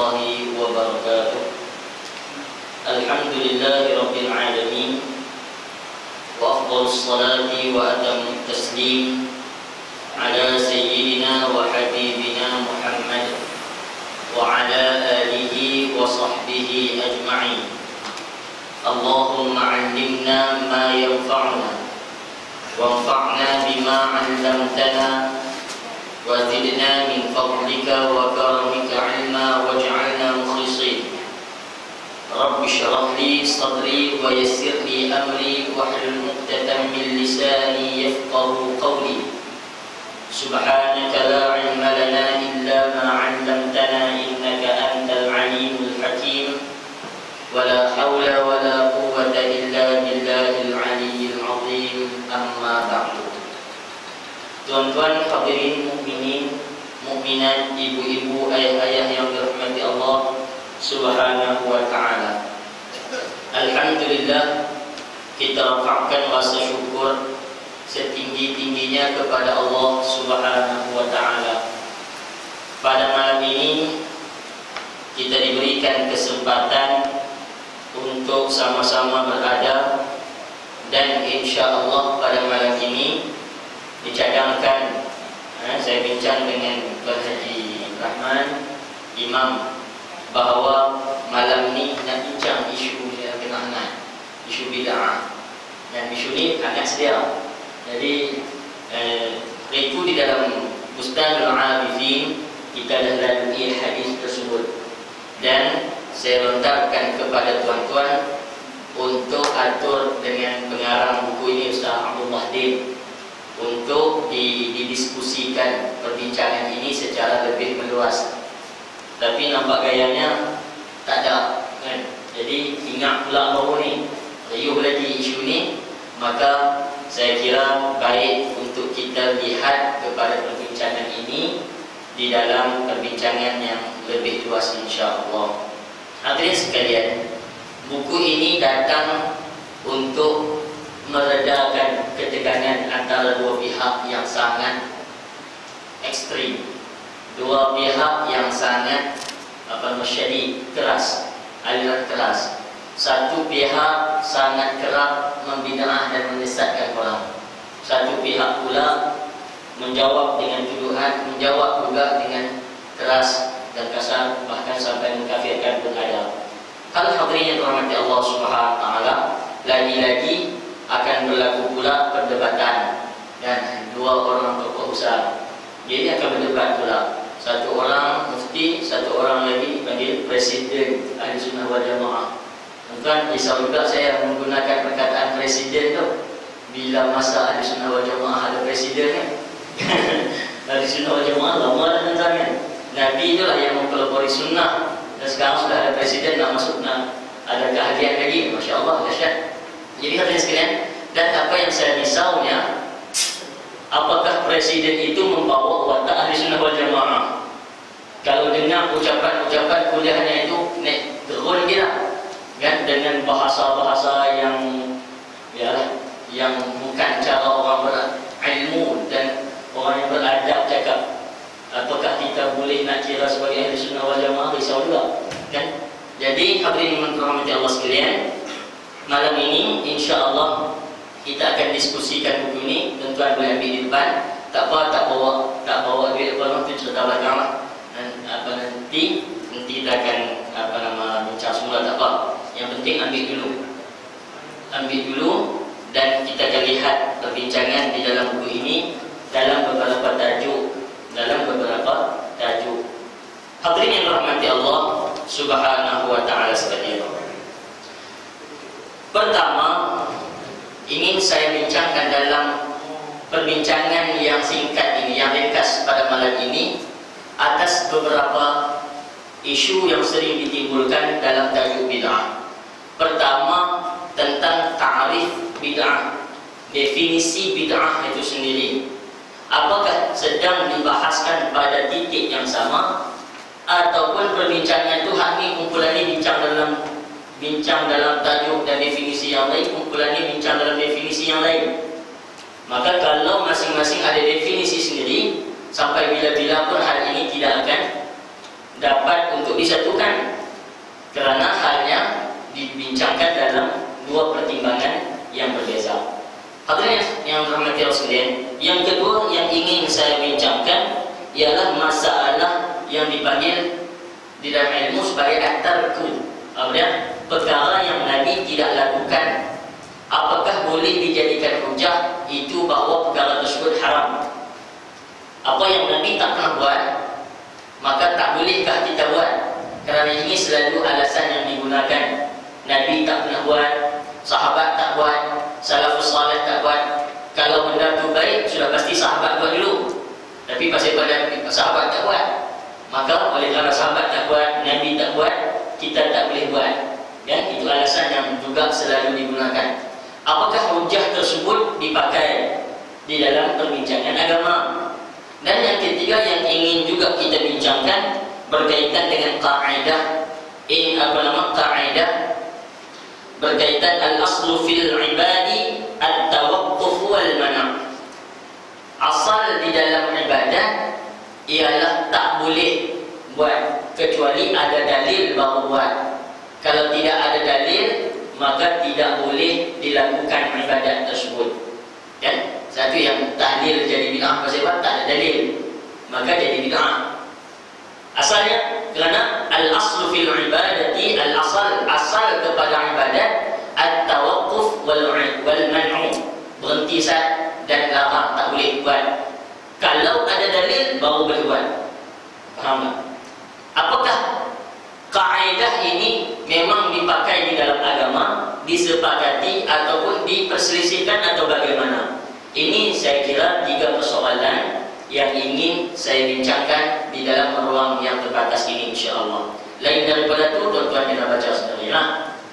warahmatullahi wabarakatuh. Alhamdulillahi alamin. Wa afdhalus salati wa atammut taslim ala sayyidina wa habibina Muhammad wa ala alihi wa sahbihi ajma'in. Allahumma 'allimna ma yanfa'una wanfa'na bima 'allamtana wa zidna min fadlika wa karamika 'ilma waj'alna mukhlisin. Rabbi shrah li sadri wa yassir li amri wahlul 'uqdatam min lisani yafqahu qawli. Subhanaka la 'ilma lana illa ma 'allamtana innaka antal 'alimul hakim. Wala hawla wala quwwata illa billahil 'aliyyil 'azim. Amma ba'du. Tuan-tuan hadirin mukminin, mukminat, ibu-ibu, ayah-ayah yang dirahmati Allah Subhanahu wa ta'ala. Alhamdulillah, kita rafa'kan rasa syukur setinggi-tingginya kepada Allah Subhanahu wa ta'ala. Pada malam ini kita diberikan kesempatan untuk sama-sama berada, dan insya-Allah pada malam ini dicadangkan saya bincang dengan Tuan Haji Rahman Imam bahawa malam ni nak bincang isu yang kenangan, isu bid'ah, dan isu ni hangat sedia. Jadi itu di dalam Bustanul Arifin kita dah lalui hadis tersebut, dan saya lontarkan kepada tuan-tuan untuk atur dengan pengarang buku ini Ustaz Abdul Wahid untuk didiskusikan perbincangan ini secara lebih meluas. Tapi nampak gayanya tak ada kan? Jadi ingat pula baru ni riuh lagi isu ni, maka saya kira baik untuk kita lihat kepada perbincangan ini di dalam perbincangan yang lebih luas insya-Allah. Hadirin sekalian, buku ini datang untuk meredakan ketegangan antara dua pihak yang sangat ekstrim, dua pihak yang sangat syadid, keras, aliran keras. Satu pihak sangat kerap membid'ah dan menyesatkan orang, satu pihak pula menjawab dengan tuduhan, menjawab juga dengan keras dan kasar, bahkan sampai mengkafirkan pun ada. Kalau hadirin yang dirahmati Allah Subhanahu wa taala, lagi-lagi akan berlaku pula perdebatan, dan dua orang tokoh besar jadi akan berdebat pula. Satu orang mufti, satu orang lagi dipanggil Presiden Ahlussunnah wal Jamaah. Tuan risau juga saya menggunakan perkataan presiden tu bila masa Ahlussunnah wal Jamaah ada presiden kan. Ahlussunnah wal Jamaah lama dah tentangnya. Nabi itulah yang mempelopori sunnah, dan sekarang sudah ada presiden nak masuk, nak ada keahlian lagi. Masya Allah, dahsyat. Jadi hadirin sekalian, dan apa yang saya risaunya, apakah presiden itu membawa watak Ahlussunnah wal Jamaah? Kalau dengar ucapan-ucapan kuliahnya itu naik turun kita, kan, dengan bahasa-bahasa yang bukan cara orang berilmu dan orang yang beradab cakap, apakah kita boleh nak kira sebagai Ahlussunnah wal Jamaah? Risau juga, kan? Jadi hadirin yang dirahmati Allah sekalian, malam ini insya-Allah kita akan diskusikan buku ini. Tuan-tuan boleh ambil di depan, tak bawa duit apa nanti cerita belakang lah. Dan nanti kita akan bincang semula, tak apa. Yang penting ambil dulu dan kita akan lihat perbincangan di dalam buku ini dalam beberapa tajuk. Hadirin yang dirahmati Allah Subhanahu wa taala sekalian. Pertama, ingin saya bincangkan dalam perbincangan yang singkat ini, yang ringkas pada malam ini, atas beberapa isu yang sering ditimbulkan dalam tajuk bid'ah. Pertama, tentang ta'rif bid'ah, definisi bid'ah itu sendiri. Apakah sedang dibahaskan pada titik yang sama, ataupun perbincangan itu hak ni kumpulan ni bincang dalam tajuk dan definisi yang lain, kumpulan ni bincang dalam definisi yang lain. Maka kalau masing-masing ada definisi sendiri, sampai bila-bila pun hal ini tidak akan dapat untuk disatukan kerana halnya dibincangkan dalam dua pertimbangan yang berbeza. Hadirin yang dirahmati Allah sekalian, yang kedua yang ingin saya bincangkan ialah masalah yang dipanggil di dalam ilmu sebagai at-tarku. Perkara yang Nabi tidak lakukan, apakah boleh dijadikan hujah itu bahawa perkara tersebut haram? Apa yang Nabi tak pernah buat, maka tak bolehkah kita buat? Kerana ini selalu alasan yang digunakan. Nabi tak pernah buat, sahabat tak buat, salafus salih tak buat. Kalau benda tu baik, sudah pasti sahabat buat dulu. Tapi pasal pada sahabat tak buat, maka oleh kerana sahabat tak buat, Nabi tak buat, kita tak boleh buat. Ya, itu alasan yang juga selalu digunakan. Apakah hujah tersebut dipakai di dalam perbincangan agama? Dan yang ketiga yang ingin juga kita bincangkan berkaitan dengan kaidah kaidah berkaitan al-aslu fil ibadi at-tawaqquf wal mana'. Asal di dalam ibadah ialah tak boleh buat kecuali ada dalil baru buat. Kalau tidak ada dalil, maka tidak boleh dilakukan ibadat tersebut. Kan? Satu yang tahlil jadi bid'ah pasal apa? Tak ada dalil, maka jadi bid'ah. Asalnya kerana al-aslu fil ibadati, asal kepada ibadat at-tawaqquf wal man'u, berhenti sat dan larang, tak boleh buat. Kalau ada dalil baru boleh buat. Faham tak? Apakah kaedah ini memang dipakai di dalam agama, disepakati ataupun diperselisihkan atau bagaimana? Ini saya kira tiga persoalan yang ingin saya bincangkan di dalam ruang yang terbatas ini, insya-Allah. Lain daripada itu, tuan-tuan jangan baca sendiri lah.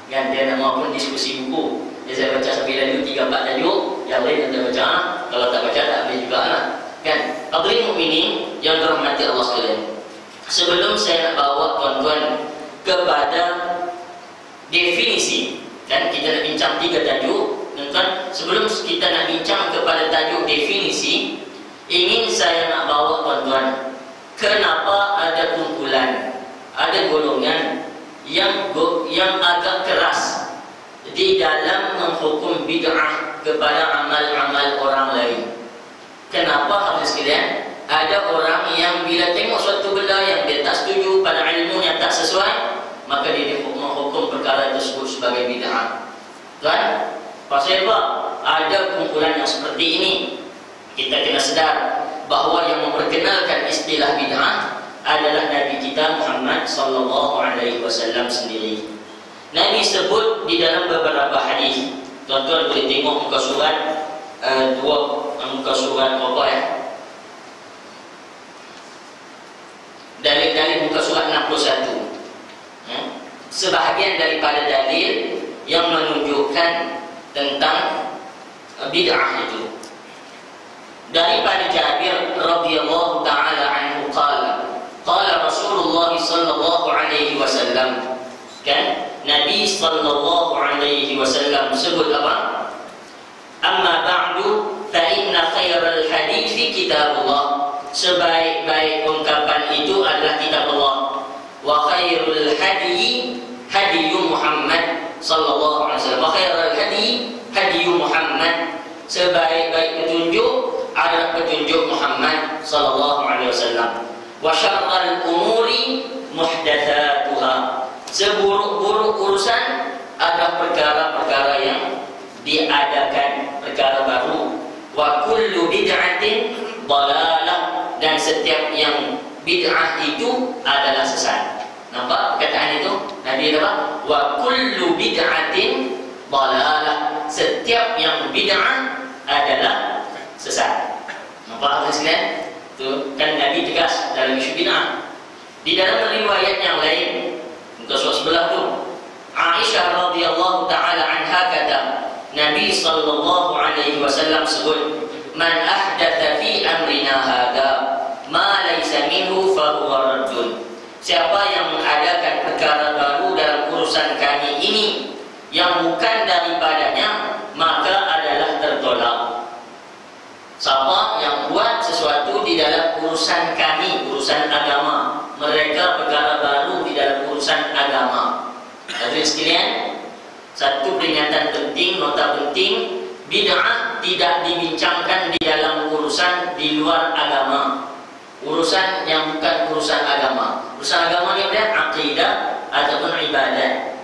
Kan dia nak pun diskusi buku. Dia saya baca sampai tajuk 3-4 tajuk, yang lain anda baca. Kalau tak baca tak boleh juga lah. Kan? Hadirin mukminin yang dirahmati Allah sekalian. Sebelum saya nak bawa tuan-tuan kepada definisi, kan kita nak bincang 3 tajuk, tuan-tuan. Sebelum kita nak bincang kepada tajuk definisi, ingin saya nak bawa tuan-tuan, kenapa ada kumpulan, ada golongan yang agak keras di dalam menghukum bid'ah kepada amal-amal orang lain. Kenapa habis sekalian? Ada orang yang bila tengok suatu benda yang dia tak setuju, pada ilmu yang tak sesuai, maka dia menghukum perkara tersebut sebagai bid'ah. Tuan, pasal apa? Ada kumpulan yang seperti ini. Kita kena sedar bahawa yang memperkenalkan istilah bid'ah adalah Nabi kita Muhammad sallallahu alaihi wasallam sendiri. Nabi sebut di dalam beberapa hadis. Tuan-tuan boleh tengok muka surat muka surat apa ya? Dalil-dalil muka surat 61. Sebahagian daripada dalil yang menunjukkan tentang bid'ah itu. Daripada Jabir radhiyallahu taala anhu qala Rasulullah sallallahu alaihi wasallam, kan Nabi sallallahu alaihi wasallam sebut apa? Amma ba'du fa inna khairal hadithi kitabullah. Sebaik-baik ungkapan itu adalah kitab Allah. Wa khairul hadi hadiyu Muhammad sallallahu alaihi wasallam. Wa khairul hadi hadiyu Muhammad. Sebaik-baik petunjuk adalah petunjuk Muhammad sallallahu alaihi wasallam. Wa syarrul umuri muhdatsatuha. Seburuk-buruk urusan adalah perkara-perkara yang diadakan, perkara baru. Wa kullu bid'atin dalalah, dan setiap yang bid'ah itu adalah sesat. Nampak perkataan itu? Nabi apa? Wa kullu bid'atin dalalah. Setiap yang bid'ah adalah sesat. Nampak apa sekalian? Itu kan Nabi tegas dalam isu bid'ah. Di dalam riwayat yang lain, muka surat sebelah tu, Aisyah radhiyallahu taala anha kata, Nabi sallallahu alaihi wasallam sebut, man ahdatha fi amrina hadha ma laysa minhu fa huwa raddun. Siapa yang mengadakan perkara baru dalam urusan kami ini yang bukan daripadanya, maka adalah tertolak. Siapa yang buat sesuatu di di dalam urusan kami, urusan agama. Mereka perkara baru di dalam urusan agama. Hadirin sekalian, satu peringatan penting, nota penting, bid'ah tidak dibincangkan di dalam urusan di luar agama. Urusan yang bukan urusan agama. Urusan agama ni adalah akidah ataupun ibadat.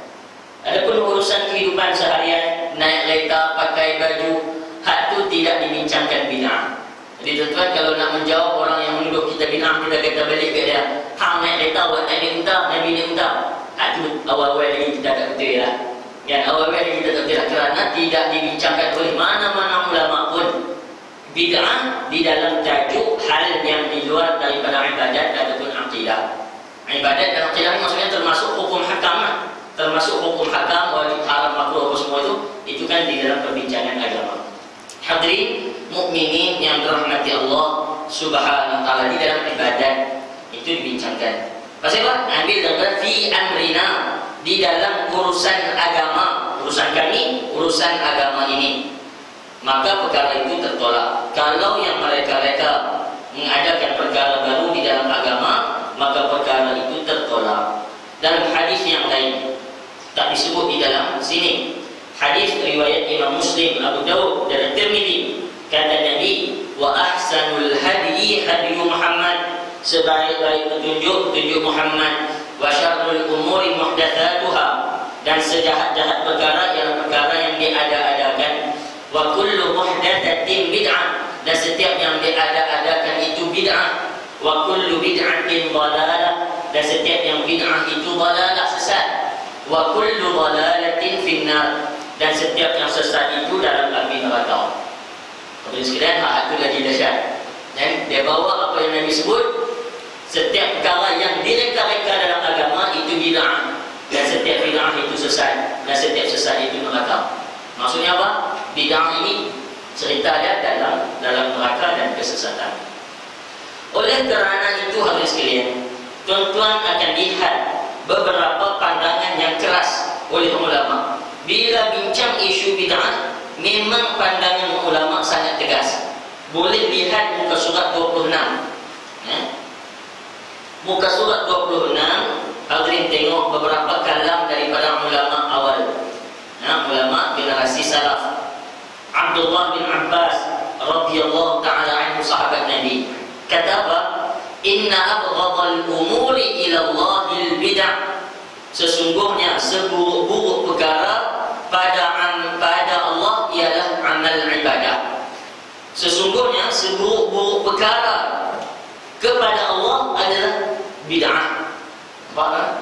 Adapun urusan kehidupan seharian, naik kereta, pakai baju, hak tu tidak dibincangkan bid'ah. Jadi tuan-tuan, kalau nak menjawab orang yang menuduh kita bid'ah, kita kata balik ke dia, hang naik kereta, buat naik ni entah, Nabi ni entah. Hak tu awal-awal lagi kita tak betul lah. Yang awal-awal lagi kita tak betul lah, kerana tidak dibincangkan oleh mana-mana ulama pun. Bid'ah di dalam tajuk hal yang di luar daripada ibadat ataupun akidah. Ibadat dan akidah ni maksudnya termasuk hukum hakam lah. Termasuk hukum hakam, wajib, haram, makruh, apa semua itu kan di dalam perbincangan agama. Hadirin mukminin yang dirahmati Allah Subhanahu wa taala, di dalam ibadat itu dibincangkan. Pasal apa? Ambil gambar fi amrina, di dalam urusan agama, urusan kami, urusan agama ini. Maka perkara itu tertolak. Kalau yang mereka-reka mengadakan perkara baru di dalam agama, maka perkara itu tertolak. Dalam hadis yang lain, tak disebut di dalam sini. Hadis riwayat Imam Muslim, Abu Daud dan Tirmidzi, kata Nabi, wa ahsanul hadi hadi Muhammad, sebaik-baik petunjuk Muhammad, wa syarrul umuri muhdatsatuha, dan sejahat-jahat perkara yang diada-adakan, wa kullu muhdatsatin bid'ah, dan setiap yang diada-adakan itu bid'ah, wa kullu bid'atin dhalalah, dan setiap yang bid'ah itu dhalalah, sesat, wa kullu dhalalatin finnar, dan setiap yang sesat itu dalam api neraka. Kemudian sekalian, hak itu lagi dahsyat. Dia bawa apa yang Nabi sebut, setiap perkara yang direka-reka dalam agama itu bid'ah, dan setiap bid'ah itu sesat, dan setiap sesat itu neraka. Maksudnya apa? Bid'ah ini cerita dia dalam neraka dan kesesatan. Oleh kerana itu, hadirin sekalian, tuan-tuan akan lihat beberapa pandangan yang keras oleh ulama. Bila bincang isu bid'ah, memang pandangan ulama sangat tegas. Boleh lihat muka surat 26. Muka surat 26, hadirin tengok beberapa kalam daripada ulama awal. Ulama generasi salaf. Abdullah bin Abbas radhiyallahu taala anhu, sahabat Nabi, kata apa? Inna abghadal umuri ila Allahil bid'ah. Sesungguhnya seburuk-buruk perkara pada Allah ialah amal ibadah. Sesungguhnya seburuk-buruk perkara kepada Allah adalah bid'ah. Faham?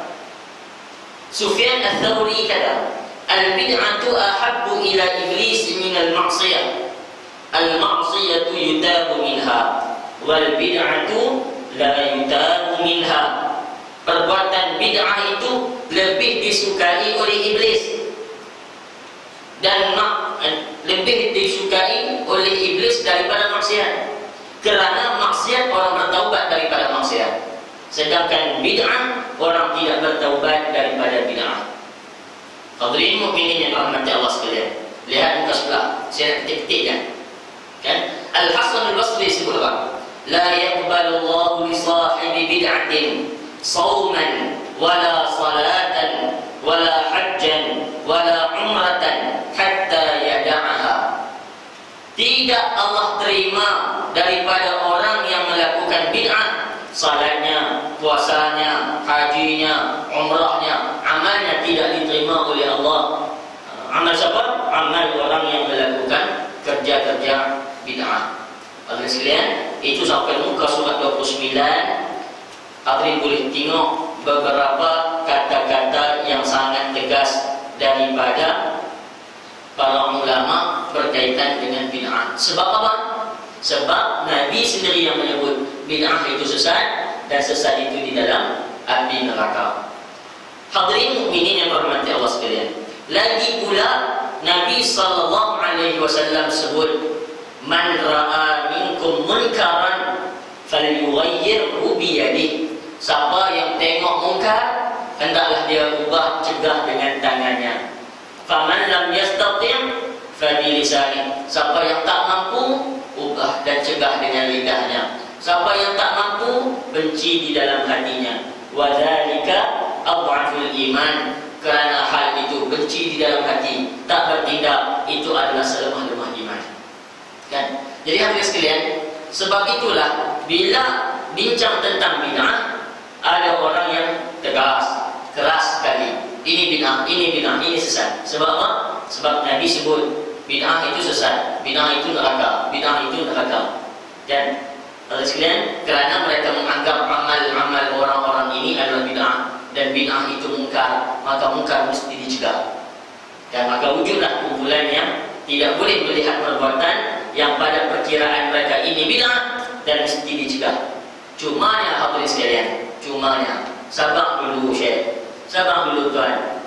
Sufyan Ats-Tsauri kata, al-bid'atu ahabbu ila iblis min al-ma'siyah. Al-ma'siyatu yutabu minha, wal bid'atu la yutabu minha. Perbuatan bid'ah itu lebih disukai oleh iblis, dan lebih disukai oleh iblis daripada maksiat. Kerana maksiat orang bertaubat daripada maksiat, sedangkan bid'ah orang tidak bertaubat daripada bid'ah. Hadirin mukminin yang dirahmati Allah sekalian, lihat muka sebelah, saya nak ketik-ketik kan? Al-Hasan Al-Basri sebut apa? La yaqbalu Allahu li sahibi bid'atin sauman wala salatan wala hajjan wala umratan hatta yada'aha. Tidak Allah terima daripada orang yang melakukan bid'ah, salatnya, puasanya, hajinya, umrahnya, amalnya tidak diterima oleh Allah. Amal siapa? Amal orang yang melakukan kerja-kerja bid'ah. Hadirin sekalian, itu sampai muka surat 29. Hadirin boleh tengok beberapa kata-kata yang sangat tegas daripada para ulama berkaitan dengan bid'ah. Sebab apa? Sebab Nabi sendiri yang menyebut bid'ah itu sesat, dan sesat itu di dalam api neraka. Hadirin mukminin yang berhormati Allah sekalian, lagi pula Nabi sallallahu alaihi wasallam sebut, man ra'a minkum munkaran falyughayyirhu bi yadihi. Siapa yang tengok mungkar, hendaklah dia ubah, cegah dengan tangannya. Faman lam yastati' fa bi lisanihi. Siapa yang tak mampu, ubah dan cegah dengan lidahnya. Siapa yang tak mampu, benci di dalam hatinya. Wa dzalika adhaful iman. Kerana hal itu, benci di dalam hati, tak bertindak, itu adalah selemah-lemah iman. Kan? Jadi hadirin sekalian, sebab itulah bila bincang tentang bid'ah, ada orang yang tegas, keras sekali. Ini bid'ah, ini sesat. Sebab apa? Sebab Nabi sebut bid'ah itu sesat, bid'ah itu neraka, bid'ah itu neraka. Dan hadirin sekalian, kerana mereka menganggap amal-amal orang-orang ini adalah bid'ah dan bid'ah itu mungkar, maka mungkar mesti dicegah. Dan maka wujudlah kumpulan yang tidak boleh melihat perbuatan yang pada perkiraan mereka ini bid'ah dan mesti dicegah. Cumanya hadirin sekalian, cumanya sabar dulu Syekh, sabar dulu tuan.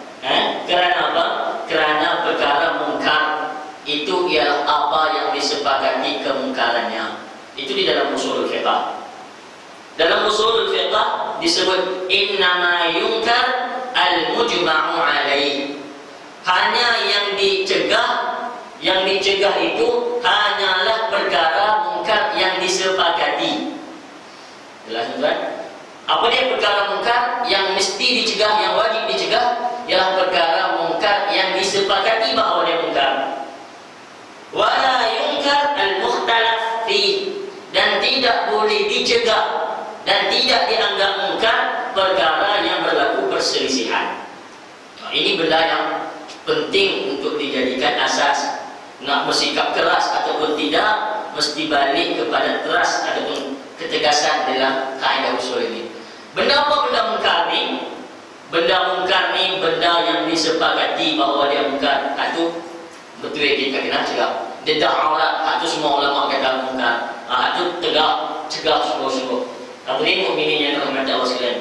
Kerana apa? Kerana perkara mungkar itu ialah apa yang disepakati kemungkarannya. Itu di dalam usul fiqh. Dalam usul fiqh disebut innama yunkar al-mujma'u alaih. Hanya yang dicegah itu hanyalah perkara mungkar yang disepakati. Jelas tuan? Apa dia perkara mungkar yang mesti dicegah, yang wajib dicegah? Ialah perkara mungkar yang disepakati bahawa dia mungkar. Wala yunkar al-mukhtalaf fi. Dan tidak boleh dicegah dan tidak dianggap mungkar perkara yang berlaku perselisihan. Ini benda yang penting untuk dijadikan asas. Nak bersikap keras ataupun tidak, mesti balik kepada keras ataupun ketegasan dalam kaedah usul ini. Benda apa benda mungkar ni? Benda mungkar ni benda yang disepakati bahawa dia mungkar. Itu betul kita kena cegah. Dedah aurat, itu semua ulama kata mungkar. Itu cegah sungguh-sungguh. Hadirin mukminin yang dirahmati Allah sekalian,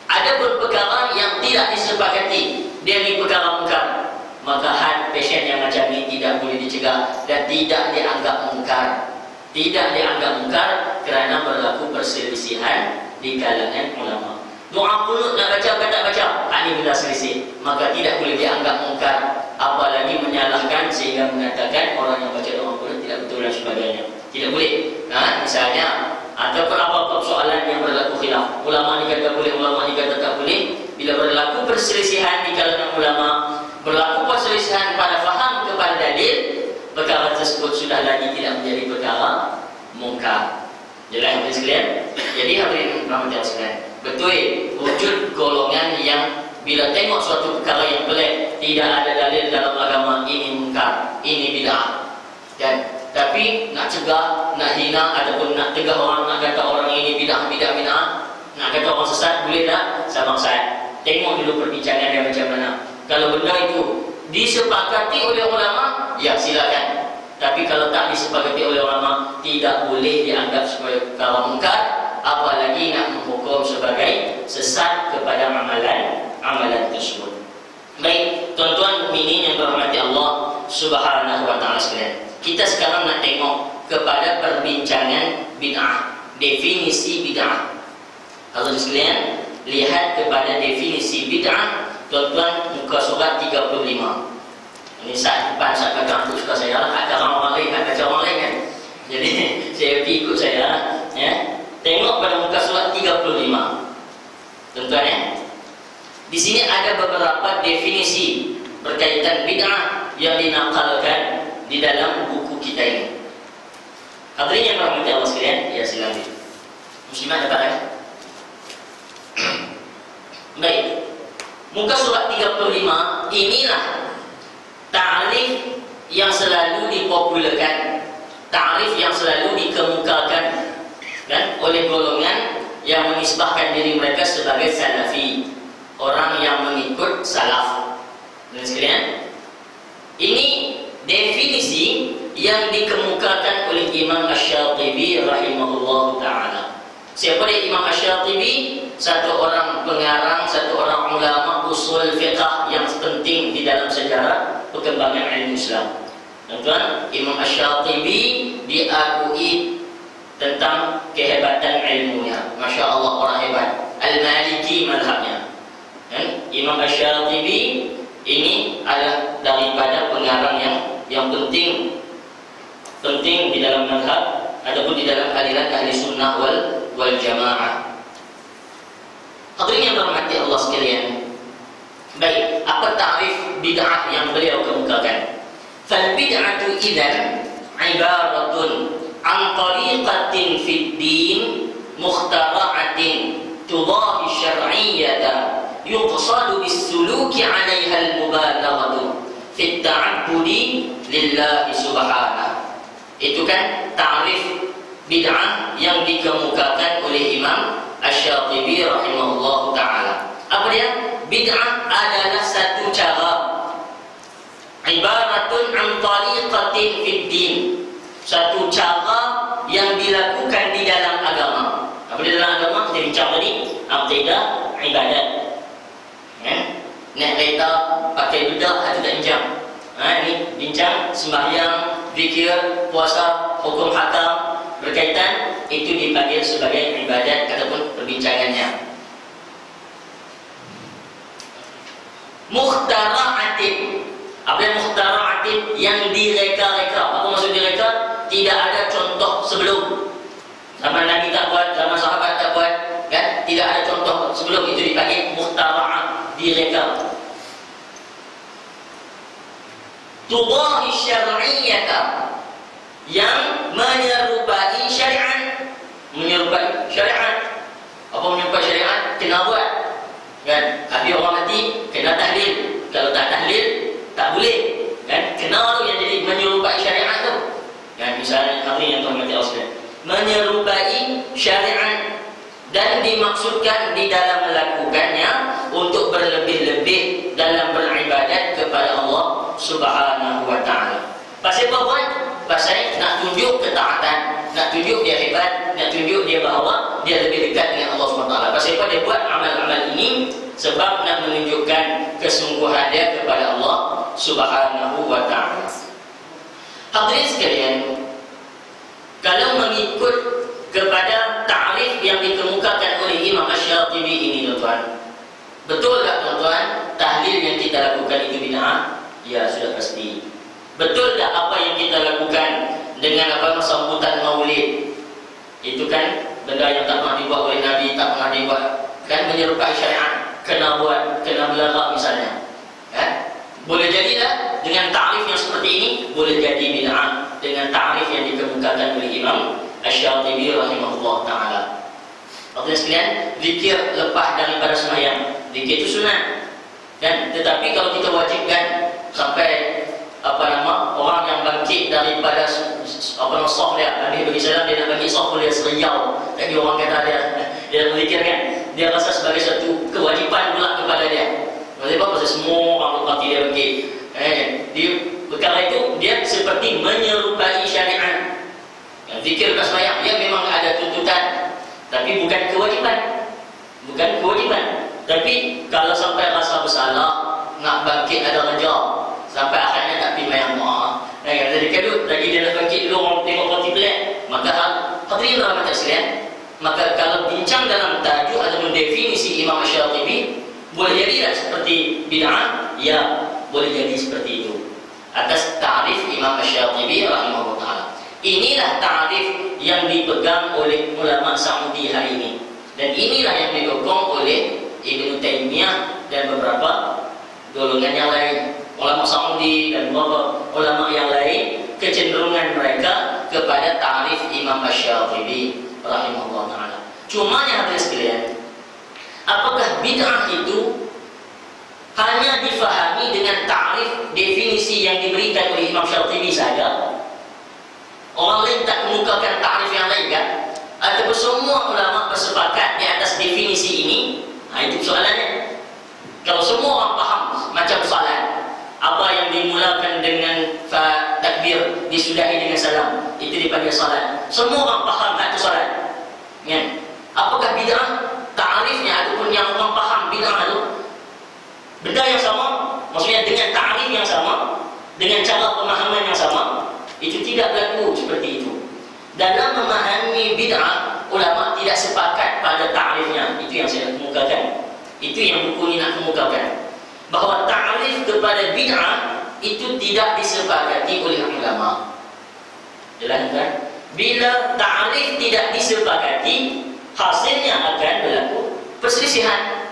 ada perkara yang tidak disepakati, dia ni perkara mungkar, maka had passion yang macam ni tidak boleh dicegah dan tidak dianggap mungkar. Tidak dianggap mungkar kerana berlaku perselisihan di kalangan ulama. Doa qunut nak baca atau tak baca, ini benda selisih, maka tidak boleh dianggap mungkar. Apalagi menyalahkan sehingga mengatakan orang yang baca doa qunut tidak betul dan sebagainya. Tidak boleh. Misalnya ataupun apa persoalan yang berlaku khilaf, ulama ni kata boleh, ulama ni kata tak boleh. Bila berlaku perselisihan di kalangan ulama, berlaku perselisihan pada faham kepada dalil, perkara tersebut sudah lagi tidak menjadi perkara mungkar. Jelas hadirin sekalian? Jadi hadirin rahmati Allah sekalian, betul wujud golongan yang bila tengok suatu perkara yang pelik, tidak ada dalil dalam agama, ini mungkar, ini bid'ah. Dan tapi nak cegah, nak hina ataupun nak tegah orang, nak kata orang ini bid'ah, nak kata orang sesat, boleh tak? Sabar saya. Tengok dulu perbincangan dia macam mana. Kalau benda itu disepakati oleh ulama, ya silakan. Tapi kalau tak disepakati oleh ulama, tidak boleh dianggap sebagai perkara mungkar, apalagi nak menghukum sebagai sesat kepada amalan tersebut. Baik, tuan-tuan mukminin yang dirahmati Allah Subhanahu wa taala sekalian. Kita sekarang nak tengok kepada perbincangan bid'ah, definisi bid'ah. Hadirin sekalian, lihat kepada definisi bid'ah, tuan-tuan, muka surat 35. Ini saat depan saat kata aku suka saya lah, ada orang lain, ada orang lain kan. Jadi saya ikut saya ya. Tengok pada muka surat 35. Tuan-tuan ya. Di sini ada beberapa definisi berkaitan bid'ah yang dinakalkan di dalam buku kita ini. Hadirin yang dirahmati Allah sekalian, ya silakan. Muslimat dapat kan? Baik. Muka surat 35, inilah ta'rif yang selalu dipopularkan, ta'rif yang selalu dikemukakan kan oleh golongan yang menisbahkan diri mereka sebagai salafi, orang yang mengikut salaf. Dan sekalian, ini definisi yang dikemukakan oleh Imam Asy-Syatibi rahimahullah ta'ala. Siapa dia Imam Asy-Syatibi? Satu orang pengarang, satu orang ulama usul fiqh yang penting di dalam sejarah perkembangan ilmu Islam. Tuan-tuan, Imam Asy-Syatibi diakui tentang kehebatan ilmunya. Masya Allah, orang hebat. Al-Maliki madhabnya. Imam Asy-Syatibi ini adalah daripada pengarang yang penting di dalam madhab ataupun di dalam aliran ahli sunnah wal jamaah. Hadirin yang dirahmati Allah sekalian. Baik, apa ta'rif bid'ah yang beliau kemukakan? Fal bid'atu idzan ibaratun an tariqatin fid din mukhtara'atin tudahi syar'iyyata yuqsadu bis-suluki 'alaiha al-mubalaghatu fi at-ta'abbudi lillahi subhanahu. Itu kan ta'rif bid'ah yang dikemukakan oleh Imam Asy-Syatibi rahimahullahu ta'ala. Apa dia? Bid'ah adalah satu cara, ibaratun an tariqatin fid din, satu cara yang dilakukan di dalam agama. Apa di dalam agama? Kita bincang tadi akidah, ibadat. Naik kereta pakai bedak atau tak bincang. Ini bincang sembahyang, zikir, puasa, hukum hakam berkaitan, itu dipanggil sebagai ibadat ataupun perbincangannya. Mukhtara'atin. Apa yang mukhtara'atin? Yang direka-reka. Apa maksud direka? Tidak ada contoh sebelum. Zaman Nabi tak buat, zaman sahabat tak buat, kan? Tidak ada contoh sebelum, itu dipanggil mukhtara'at, direka. Tudahi syar'iyyata, yang menyerupai syariat. Menyerupai syariat. Apa menyerupai syariat? Kena buat, kan? Habis orang mati kena tahlil. Kalau tak tahlil tak boleh, kan? Kena tu yang jadi menyerupai syariat tu, kan? Misalnya hari yang tuan mati Allah, menyerupai syariat, dan dimaksudkan di dalam melakukannya untuk berlebih-lebih dalam beribadat kepada Allah Subhanahu wa ta'ala. Pasal apa buat? Pasal nak tunjuk ketaatan, nak tunjuk dia hebat, nak tunjuk dia bahawa dia lebih dekat dengan Allah Subhanahu wa ta'ala. Pasal apa dia buat amal-amal ini? Sebab nak menunjukkan kesungguhan dia kepada Allah Subhanahu wa ta'ala. Hadirin sekalian, kalau mengikut kepada ta'rif yang dikemukakan oleh Imam Asy-Syatibi ini, tuan-tuan, betul tak tuan-tuan tahlil yang kita lakukan itu bid'ah? Ya, sudah pasti. Betul tak apa yang kita lakukan dengan apa sambutan maulid? Itu kan benda yang tak pernah dibuat oleh Nabi, tak pernah dibuat, kan? Menyerupai syariat, kena buat, kena belagak misalnya, kan? Boleh jadilah dengan ta'rif yang seperti ini, boleh jadi bid'ah dengan ta'rif yang dikemukakan oleh Imam Asy-Syatibi rahimahullah ta'ala. Maksudnya sekalian, zikir lepas daripada sembahyang, zikir itu sunat, kan? Tetapi kalau kita wajibkan sampai orang yang bangkit daripada soh dia, Nabi bagi salam, dia nak bagi soh dia seriau, jadi orang kata dia berzikir, kan? Dia rasa sebagai satu kewajipan pula kepada dia. Sebab apa? Semua orang berparti dia bangkit. Dia perkara itu dia seperti menyerupai syariat. Zikir lepas sembahyang dia memang ada tuntutan, tapi bukan kewajipan. Bukan kewajipan. Tapi kalau sampai rasa bersalah, nak bangkit ada kerja, sampai akhirnya tak pergi mayang doa, jadi kadut lagi dia nak bangkit dulu, orang tengok roti pelik, maka hadirin rahmat sekalian, maka kalau bincang dalam tajuk ataupun definisi Imam Asy-Syatibi, boleh jadilah seperti bid'ah? Ya, boleh jadi seperti itu atas ta'rif Imam Asy-Syatibi rahimahullah ta'ala. Inilah ta'rif yang dipegang oleh ulama Saudi hari ini, dan inilah yang didukung oleh Ibnu Taimiyah dan beberapa golongan yang lain, ulama Saudi dan beberapa ulama yang lain. Kecenderungan mereka kepada ta'rif Imam Asy-Syatibi rahimahullah ta'ala. Cuma yang hadirin sekalian, apakah bid'ah itu hanya difahami dengan ta'rif definisi yang diberikan oleh Imam Syatibi saja? Orang lain tak mengukakan ta'rif yang lain, kan? Ataupun semua ulama bersepakat di atas definisi ini? Itu soalannya. Kalau semua orang faham macam soalan, apa yang dimulakan dengan takbir disudahi dengan salam, itu dipanggil salat. Semua orang faham itu soalan, kan? Apakah bid'ah ta'rifnya ataupun yang orang faham bid'ah itu benda yang sama, maksudnya dengan ta'rif yang sama, dengan cara pemahaman yang sama? Itu tidak berlaku seperti itu. Dalam memahami bid'ah, ulama tidak sepakat pada ta'rifnya. Itu yang saya nak kemukakan. Itu yang buku ini nak kemukakan, bahawa ta'rif kepada bid'ah itu tidak disepakati oleh ulama. Jelas, kan? bila ta'rif tidak disepakati, hasilnya akan berlaku perselisihan.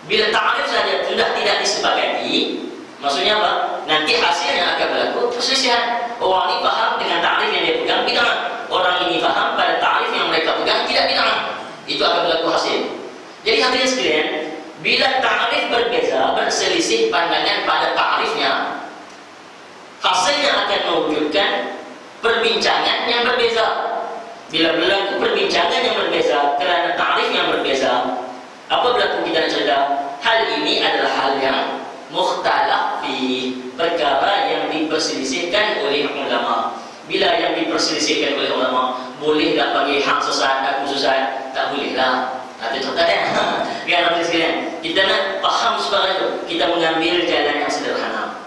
Bila ta'rif saja sudah tidak disepakati, maksudnya apa? Nanti hasilnya akan berlaku perselisihan. Orang ini faham dengan ta'rif yang dia pegang bid'ah, orang ini faham pada ta'rif yang mereka pegang tidak bid'ah. Itu akan berlaku hasil. Jadi hadirin sekalian, bila ta'rif berbeza, berselisih pandangan pada ta'rifnya, hasilnya akan mewujudkan perbincangan yang berbeza. Bila berlaku perbincangan yang berbeza kerana ta'rif yang berbeza, apa berlaku kita nak cerita? Hal ini adalah hal yang mukhtalaf fi, perkara yang diperselisihkan oleh ulama. Bila yang diperselisihkan oleh ulama, boleh tak panggil hang sesat, aku sesat? Tak boleh lah. Ada contoh dah. Biar orang sekalian, kita nak faham supaya itu, kita mengambil jalan yang sederhana.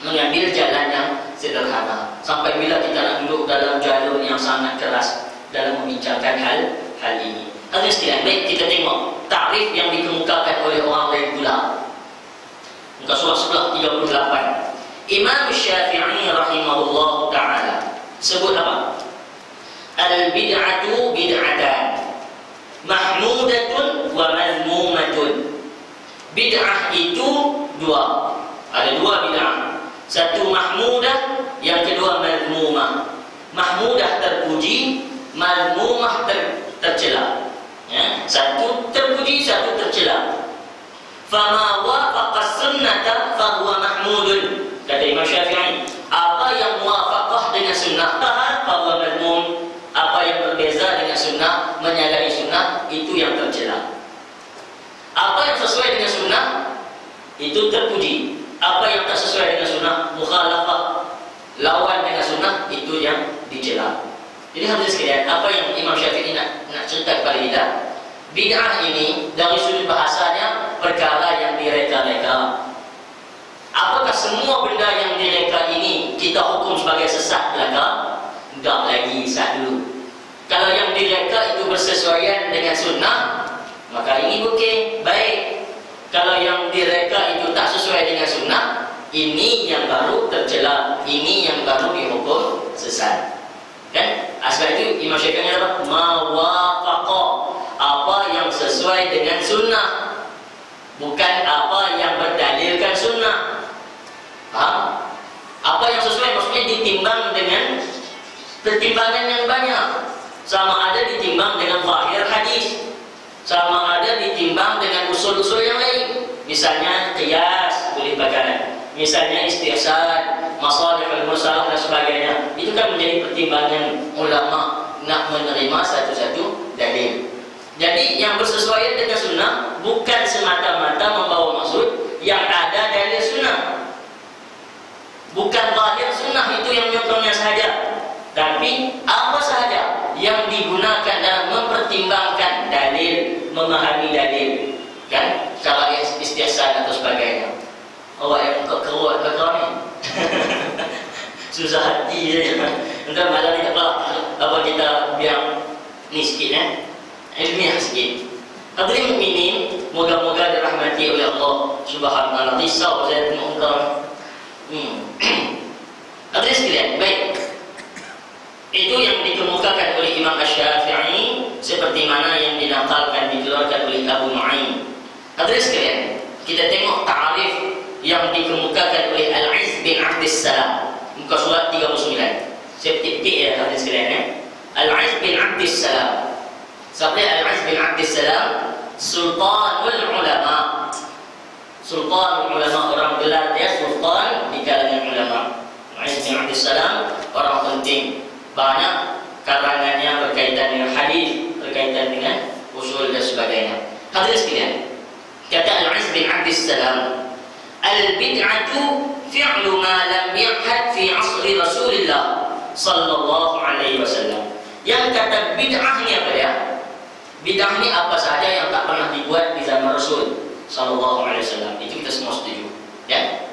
Mengambil jalan yang sederhana. Sampai bila kita nak duduk dalam jalur yang sangat keras dalam membincangkan hal ini. Hadirin sekalian, baik kita tengok takrif yang dikemukakan oleh orang lain pula. Muka surah sebelah 38. Imam Syafi'i rahimahullah ta'ala sebut apa? Al-bid'atu bid'atan mahmudatun wa mazmumatun. Bid'ah itu dua. Ada dua bid'ah. Satu mahmudah, yang kedua mazmumah. Mahmudah terpuji, mazmumah tercela. Ya, satu terpuji, satu tercela. Fama wafaqa sunnata fahuwa mahmudun. Kata Imam Syafi'i, apa yang muwafaqah dengan sunnah fahuwa mazmum. Apa yang berbeza dengan sunnah, menyalahi sunnah, itu yang tercela. Apa yang sesuai dengan sunnah, itu terpuji. Apa yang tak sesuai dengan sunnah, mukhalafah, lawan dengan sunnah, itu yang dicela. Jadi hadirin sekalian, apa yang Imam Syafi'i nak cerita kepada kita, bid'ah ini dari sudut bahasanya perkara yang direka-reka. Apakah semua benda yang direka ini kita hukum sebagai sesat belaka? Tak lagi, sah dulu. Kalau yang direka itu bersesuaian dengan sunnah, maka ini okey, baik. Kalau yang direka itu tak sesuai dengan sunnah, ini yang baru tercela, ini yang baru dihukum sesat. Kan? Sebab itu Imam Syafi'i apa? Mawafaqa, apa yang sesuai dengan sunnah, bukan apa yang berdalilkan sunnah. Faham? Apa yang sesuai maksudnya ditimbang dengan pertimbangan yang banyak. Sama ada ditimbang dengan zahir hadis, sama ada ditimbang dengan usul-usul yang lain. Misalnya qiyas boleh pakai, misalnya istihsan, masalih al-musalah dan sebagainya. Itu kan menjadi pertimbangan ulama nak menerima satu-satu dalil. Jadi yang bersesuaian dengan sunnah bukan semata-mata membawa maksud yang ada dalil sunnah. Bukan zahir sunnah itu yang nyontohnya sahaja, tapi apa sahaja yang digunakan dalam mempertimbangkan dalil, memahami dalil. Kan? Kalau istihsan atau sebagainya. Awak yang kerut ke kau ni? Susah hati saja. Entah malam ni apa kita biar ni sikit ilmiah sikit. Hadirin mukminin, moga-moga dirahmati oleh Allah Subhanahu wa taala. Risau saya tengok kau. Hadirin sekalian, baik. Itu yang dikemukakan oleh Imam Syafi'i seperti mana yang dinakalkan dikeluarkan oleh Abu Nu'aim. Hadirin sekalian, kita tengok ta'rif yang dikemukakan oleh Al-Izz bin Abdis Salam, muka surat 39. Saya petik ya hadirin sekalian. Al-Izz bin Abdis Salam. Siapa Al-Izz bin Abdis Salam? Sultanul Ulama. Sultanul Ulama, orang gelar dia sultan di kalangan ulama. Al-Izz bin Abdis Salam orang penting. Banyak karangannya berkaitan dengan hadis, berkaitan dengan usul dan sebagainya. Hadirin sekalian, kata Al-Izz bin Abdis Salam, al-bid'atu fi'lu ma lam yahad fi asri Rasulillah sallallahu alaihi wasallam. Yang kata bid'ah ni apa ya? Bid'ah ni apa sahaja yang tak pernah dibuat di zaman Rasul sallallahu alaihi wasallam. Itu kita semua setuju, ya?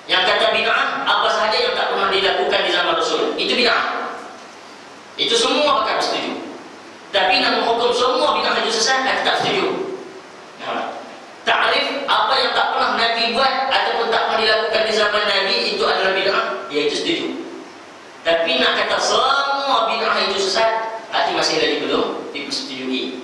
Yang kata bid'ah apa sahaja yang tak pernah dilakukan di zaman Rasul, itu bid'ah. Itu semua bakal setuju. Tapi nak menghukum semua bid'ah itu sesat, kita tak setuju. Ta'rif apa yang tak pernah Nabi buat ataupun tak pernah dilakukan di zaman Nabi itu adalah bid'ah, ya itu setuju. Tapi nak kata semua semua bid'ah itu sesat, hati masih lagi belum dipersetujui.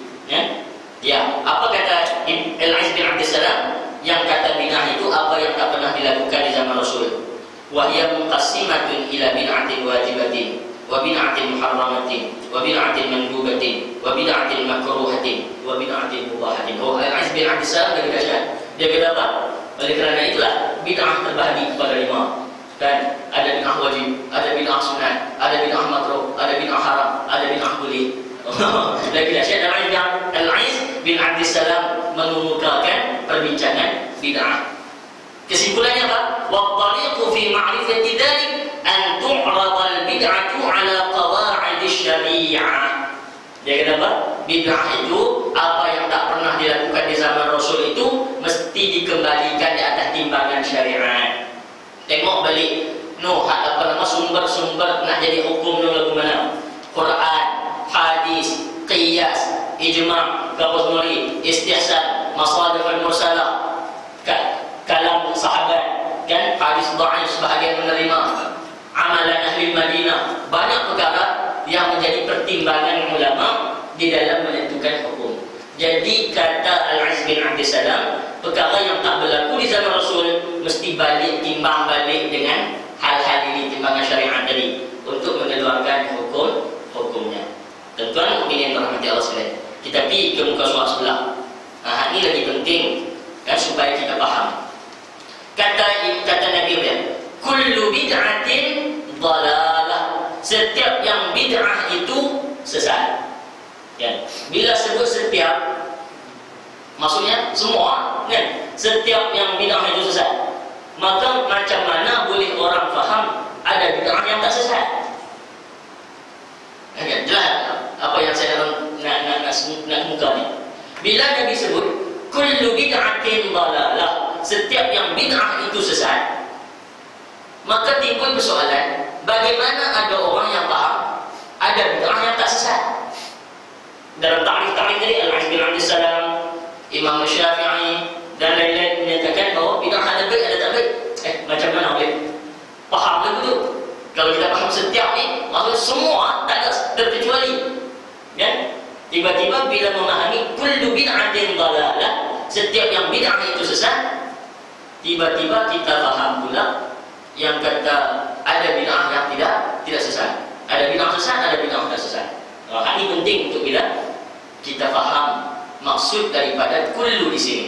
Ya, apa kata Al-Aiz bin Abdissalam? Yang kata bid'ah itu apa yang tak pernah dilakukan di zaman Rasul. Wa hiya muqassimatun ila bid'atin wajibatin, wa bid'atin muharramatin, wa bid'atin mandubatin, wa bid'atin makruhatin, wa bid'atin mubahatin. Oh, Al-Aiz bin Abdissalam lagi dahsyat. Dia kata apa? Oleh kerana itulah bid'ah terbahagi kepada 5. Dan ada bid'ah wajib, ada bid'ah sunat, ada bid'ah makruh, ada bid'ah haram, ada bid'ah boleh. Lagi dahsyat. Al-Aiz bin Abdissalam mengemukakan perbincangan bid'ah. Kesimpulannya apa? Wa tariqu fi ma'rifati dzalik an tu'rada al-bid'atu 'ala qawa'id asy-syari'ah. Dia kata apa? Bid'ah itu apa yang tak pernah dilakukan di zaman Rasul itu mesti dikembalikan di atas timbangan syariat. Tengok balik sumber-sumber nak jadi hukum tu lagu mana? Quran, hadis, qiyas, ijma', qiyas nuri, istihsan, masalih al-mursalah, kalam sahabat, kan, hadis dhaif sebahagian menerima, amalan ahli Madinah, banyak perkara yang menjadi pertimbangan ulama di dalam menentukan hukum. Jadi kata Al-Aiz bin Abdissalam, perkara yang tak berlaku di zaman Rasul mesti balik, timbang balik dengan hal-hal ini, timbangan syariat tadi, untuk mengeluarkan hukumnya. Tuan-tuan mukminin rahmati Allah sekalian, kita pergi ke muka surat sebelah. Ini lagi penting kan, supaya kita faham. Kata Nabi dia, kullu bid'atin dhalalah. Setiap yang bid'ah itu sesat. Ya. Bila sebut setiap, maksudnya semua, kan? Setiap yang bid'ah itu sesat. Maka macam mana boleh orang faham ada bid'ah yang tak sesat? Okay, jelas apa yang saya nak muka ni. Bila Nabi sebut kullu bid'atin dhalalah, setiap yang bid'ah itu sesat, maka timbul persoalan, bagaimana ada orang yang faham ada bid'ah yang tak sesat? Dalam ta'rif tadi Al-Aiz bin Abdissalam, Imam Syafi'i dan lain-lain menyatakan bahawa bid'ah ada baik ada tak baik. Macam mana boleh faham lagu tu? Kalau kita faham setiap ni, maksudnya semua tak ada terkecuali. Kan? Tiba-tiba bila memahami kullu bid'atin dhalalah, setiap yang bid'ah itu sesat, tiba-tiba kita faham pula yang kata ada bid'ah yang tidak sesat. Ada bid'ah sesat, ada bid'ah tidak sesat. Ini penting untuk kita faham maksud daripada kullu di sini.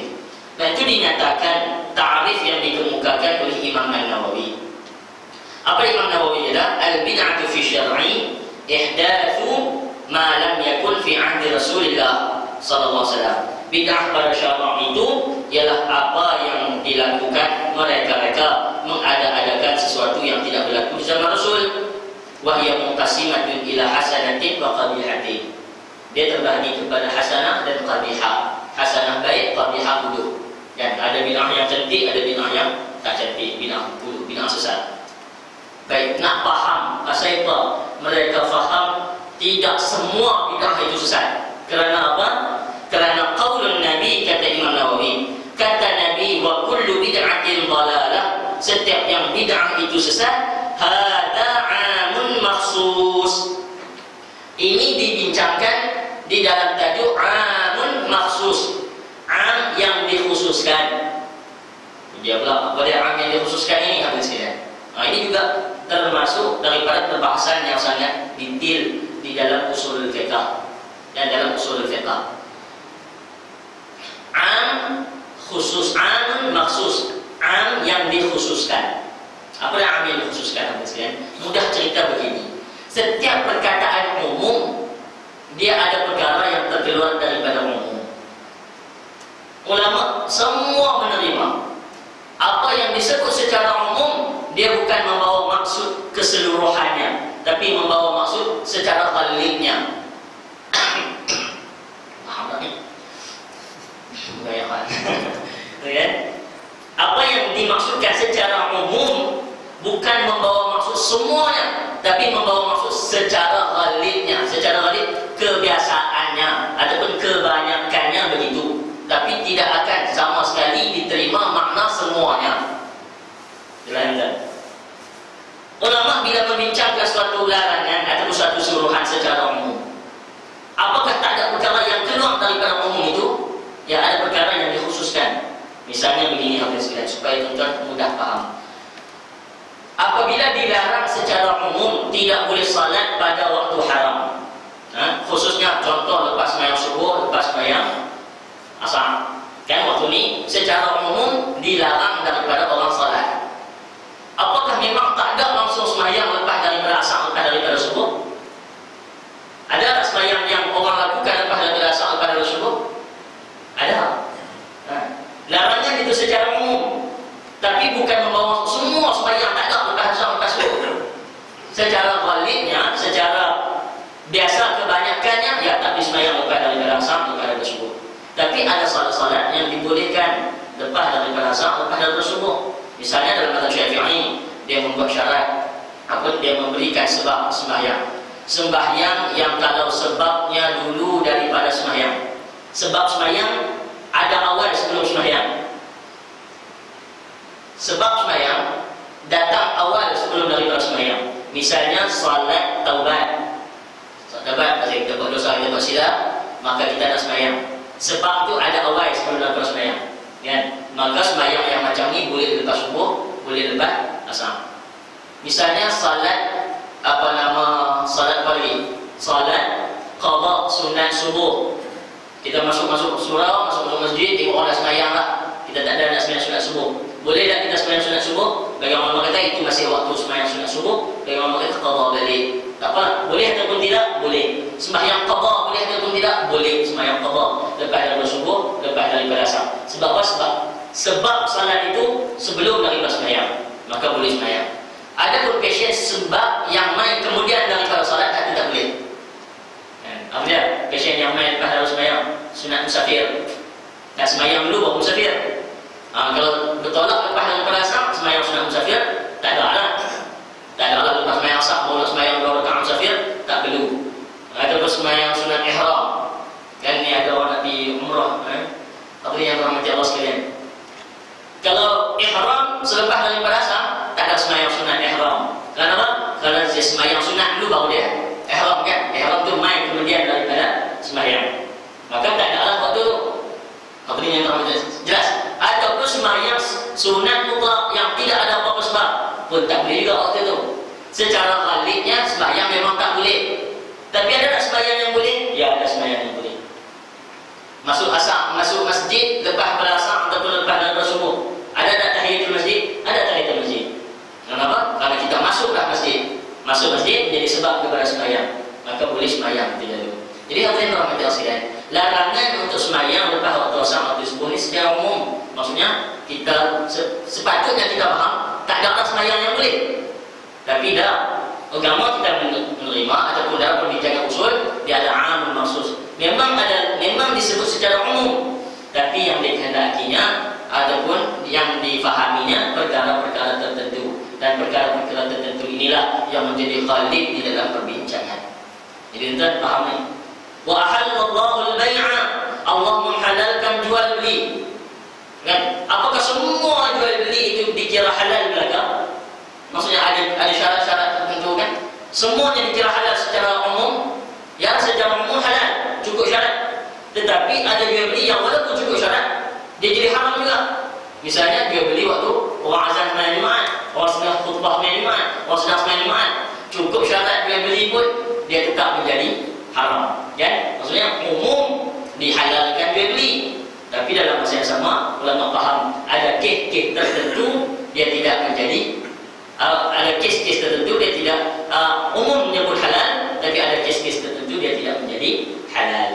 Dan itu dinyatakan ta'rif yang dikemukakan oleh Imam An-Nawawi. Apa Imam Nawawi adalah al-bid'atu fi syar'i ihdatsu ma lam yakun fi ahdi Rasulillah sallallahu alaihi wasallam. Bid'ah pada syara' itu ialah apa yang dilakukan mereka mengada-adakan sesuatu yang tidak berlaku di zaman Rasul. Wa hiya muqassimatun ila hasanatin wa qabihatin. Dia terbahagi kepada hasanah dan qabihah. Hasanah baik, qabihah buruk. Dan ada bid'ah yang cantik, ada bid'ah yang tak cantik, bid'ah buruk, bid'ah sesat. Baik, nak faham asal apa? Mereka faham tidak semua bid'ah itu sesat. Kerana apa? Kerana qaulun Nabi, kata Imam Nawawi, kata Nabi, wa kullu bid'atin dhalalah, setiap yang bid'ah itu sesat, hada amun makhsus. Ini dibincangkan di dalam tajuk amun makhsus, am yang dikhususkan. Dia pula apa dia am yang dikhususkan ini, habis sekalian. Ini juga termasuk daripada perbahasan yang sangat detail di dalam usul fiqh dan dalam usul fiqh. Am khusus, am makhsus, am yang dikhususkan. Apa yang am yang dikhususkan, habis sekalian? Mudah cerita begini. Setiap perkataan umum dia ada perkara yang terkeluar daripada umum. Ulama semua menerima apa yang disebut secara umum, dia bukan membawa maksud keseluruhannya, tapi membawa maksud secara ghalibnya. Faham tak ni? Apa yang dimaksudkan secara umum bukan membawa maksud semuanya, tapi membawa maksud secara ghalibnya. Secara ghalib, kebiasaannya ataupun kebanyakannya begitu, tapi tidak akan sama sekali diterima makna semuanya. Jelas tak? Ulama bila membincangkan suatu larangan ataupun suatu secara umum. Apakah tak ada perkara yang keluar daripada umum itu? Ya, ada perkara yang dikhususkan. Misalnya begini hadirin sekalian, supaya tuan-tuan mudah faham. Apabila dilarang secara umum tidak boleh salat pada waktu haram, khususnya contoh lepas sembahyang subuh, lepas sembahyang asar, kan waktu ni secara umum dilarang daripada orang salat. Apakah memang tak ada langsung sembahyang lepas daripada asar, lepas daripada subuh? Ada tak sembahyang yang orang lakukan lepas daripada asar, lepas daripada subuh? Ada. Larangan itu secara umum, tapi bukan membawa semua sembahyang tak ada lepas asar, lepas subuh. Secara ghalibnya, secara biasa kebanyakannya, ya tak sembahyang lepas daripada asar, lepas daripada subuh. Tapi ada salat-salat yang dibolehkan lepas daripada asar, lepas daripada subuh. Misalnya dalam mazhab Syafi'i, dia membuat syarat, dia memberikan sebab sembahyang. Sembahyang yang kalau sebabnya dulu daripada sembahyang. Sebab sembahyang ada awal sebelum sembahyang. Sebab sembahyang datang awal sebelum daripada sembahyang. Misalnya salat taubat. Salat taubat, kalau kita buat dosa, kita buat silap, maka kita nak sembahyang. Sebab tu ada awal sebelum daripada sembahyang. Kan? Maka sembahyang yang macam ni boleh lepas subuh, boleh lepas asar. Misalnya salat salat pagi, salat qada sunat subuh. Kita masuk surau, masuk masjid, tengok orang dah sembahyang lah. Kita tak ada nak sembahyang sunat subuh. Boleh tak kita sembahyang sunat subuh? Bagi ulama kata itu masih waktu sembahyang sunat subuh. Bagi ulama kata qada balik. Tak apa, boleh ataupun tidak? Boleh. Sembahyang qada boleh ataupun tidak? Boleh. Sembahyang qada lepas daripada subuh, lepas daripada asar. Sebab apa? Sebab salat itu sebelum daripada sembahyang, maka boleh sembahyang. Ada pun pasien sebab yang main kemudian daripada salat tidak boleh. Apa dia? Pasien yang main lepas daripada sembahyang, sunat musafir. Tak sembahyang dulu baru musafir. Kalau bertolak lepas daripada asar, sembahyang sunat musafir, tak ada lah. Tak ada lah lepas sembahyang asar baru sembahyang 2 rakaat musafir, tak perlu. Ataupun sembahyang sunat ihram. Kan ni ada orang nak pergi umrah, apa yang dirahmati Allah sekalian. Kalau ihram selepas daripada asar, tak ada sembahyang sunat ihram. Kenapa? Kerana dia sembahyang sunat dulu baru dia ihram, kan? Ihram tu main kemudian daripada sembahyang. Maka tak ada lah waktu tu. Apa yang dirahmati jelas. Ataupun sembahyang sunat mutlak yang tidak ada apa-apa sebab pun tak boleh juga waktu tu. Secara ghalibnya sembahyang memang tak boleh. Tapi ada tak sembahyang yang boleh? Ya, ada sembahyang yang boleh. Masuk masjid lepas pada asar ataupun lepas daripada subuh. Ada tak tahiyatul masjid? Ada tahiyatul masjid. Kenapa? Karena kita masuklah masjid. Masuk masjid menjadi sebab kepada sembahyang. Maka boleh sembahyang tidak dulu. Jadi apa yang dirahmati Allah sekalian? Larangan untuk sembahyang lepas waktu asar, waktu subuh ni secara umum. Maksudnya kita sepatutnya kita faham tak ada sembahyang yang boleh. Tapi dah agama kita menerima ataupun dalam perbincangan usul dia ada amul maksus. Memang disebut secara umum, tapi yang dikehendakinya ataupun yang difahaminya perkara-perkara tertentu, dan perkara-perkara tertentu inilah yang menjadi khalid di dalam perbincangan. Jadi tuan faham ni. Wa ahallallahu al-bai'a, Allah menghalalkan jual beli. Kan? Apakah semua jual beli itu dikira halal belaka? Maksudnya ada syarat-syarat tertentu, kan? Semuanya dikira halal secara umum. Ya, secara umum halal, cukup syarat. Tetapi ada jual beli yang walaupun cukup syarat, dia jadi haram juga. Misalnya jual beli waktu orang azan sembahyang Jumaat, orang sedang khutbah sembahyang Jumaat, orang sedang sembahyang Jumaat, cukup syarat jual beli pun dia tetap menjadi haram. Kan? Maksudnya umum dihalalkan jual beli. Tapi dalam masa yang sama, ulama faham ada kes-kes tertentu dia tidak menjadi ada kes-kes tertentu dia tidak umum menyebut halal, tapi ada kes-kes tertentu dia tidak menjadi halal.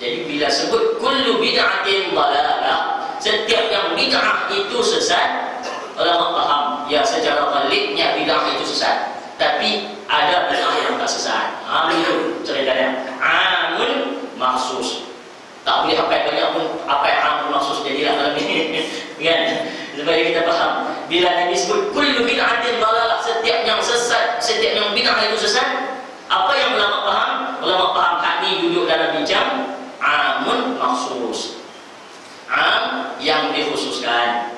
Jadi bila sebut kullu bid'atin dhalalah, setiap yang bid'ah itu sesat, ulama faham ya secara ghalibnya bid'ah itu sesat. Tapi ada bid'ah yang tak sesat. Itu ceritanya. Amun maksus. Tak boleh hafal banyak pun apa yang amun maksus jadilah dalam ini. Kan? Supaya kita faham. Bila Nabi sebut kullu bid'atin dhalalah, setiap yang sesat, setiap yang bid'ah itu sesat, apa yang ulama faham? Ulama faham hak ni duduk dalam bincang amun maksus. Am yang dikhususkan.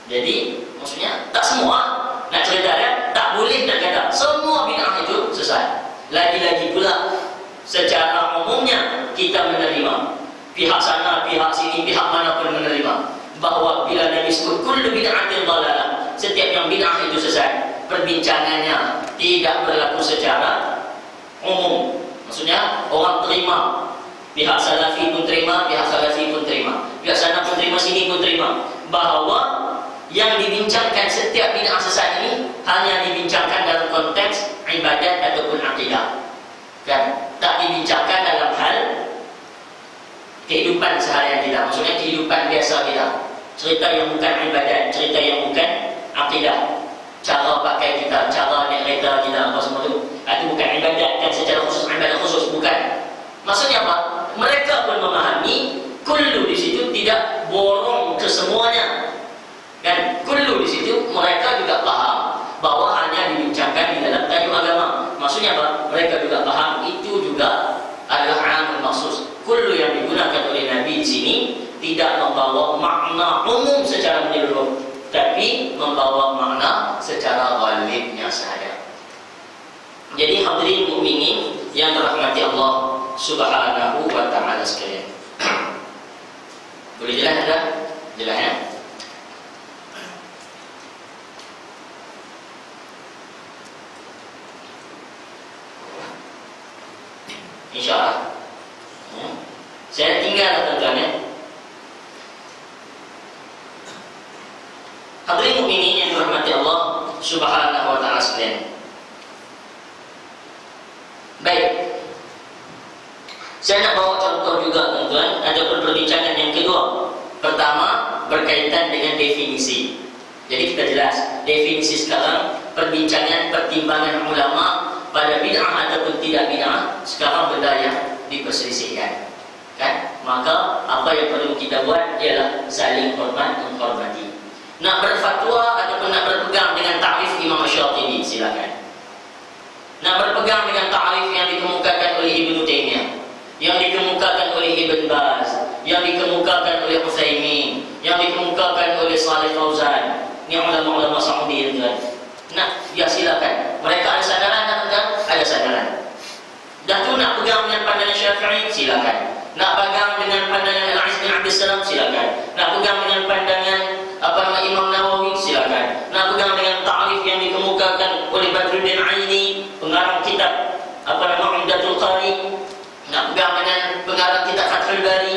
Jadi maksudnya tak semua. Nak cerita tak boleh nak kata semua bid'ah itu sesat. Lagi-lagi pula secara umumnya kita menerima. Pihak sana, pihak sini, pihak mana pun menerima bahawa bila Nabi sebut kullu bid'atin dhalalah, setiap yang bid'ah itu sesat, perbincangannya tidak berlaku secara umum. Maksudnya orang terima, pihak salafi pun terima, pihak salafi pun terima, pihak sana pun terima, sini pun terima, bahawa yang dibincangkan setiap bid'ah sesat ini hanya dibincangkan dalam konteks ibadat ataupun akidah, kan? Tak dibincangkan dalam hal kehidupan seharian kita, maksudnya kehidupan biasa kita, cerita yang bukan ibadat, cerita yang bukan akidah, cara pakai kita, cara naik kereta kita, apa semua itu bukan ibadat, dan secara khusus ibadat khusus, bukan. Maksudnya apa? Mereka pun memahami kullu di situ tidak borong ke semuanya, kan? Kullu di situ mereka juga paham bahwa hanya dibincangkan di dalam tajuk agama. Maksudnya apa? Mereka juga paham itu juga adalah amul maksus. Kullu yang digunakan oleh Nabi di sini tidak membawa makna umum secara menyeluruh, tapi membawa makna secara ghalibnya sahaja. Jadi hadirin mukminin yang dirahmati Allah Subhanahu wa taala sekalian. Boleh jelas ada? Jelas ya? InsyaAllah ya. Saya tinggal tuan-tuan ya. Hadirin mukminin yang dirahmati Allah Subhanahu wa taala sekalian. Baik, saya nak bawa contoh juga tuan-tuan. Ada perbincangan yang kedua. Pertama berkaitan dengan definisi. Jadi kita jelas definisi sekarang, perbincangan pertimbangan ulama pada bid'ah ataupun tidak bid'ah sekarang benda yang diperselisihkan, kan? Maka apa yang perlu kita buat ialah saling hormat menghormati. Nak berfatwa ataupun nak berpegang dengan ta'rif Imam Syatibi, silakan. Nak berpegang dengan ta'rif yang dikemukakan oleh Ibnu Taimiyah, yang dikemukakan oleh Ibn Baz, yang dikemukakan oleh Utsaimin, yang dikemukakan oleh Saleh Fauzan, ni ulama-ulama Saudi tuan. Nah, ya silakan. Mereka ada sandaran tak? Ada sandaran. Dah tu nak pegang dengan pandangan Syafi'i, silakan. Nak pegang dengan pandangan Al-Aziz bin Abdul Salam, silakan. Nak pegang dengan pandangan Imam Nawawi, silakan. Nak pegang dengan ta'rif yang dikemukakan oleh Badruddin Aini, pengarang kitab Umdatul Qari. Nak pegang dengan pengarang kitab Fathul Bari,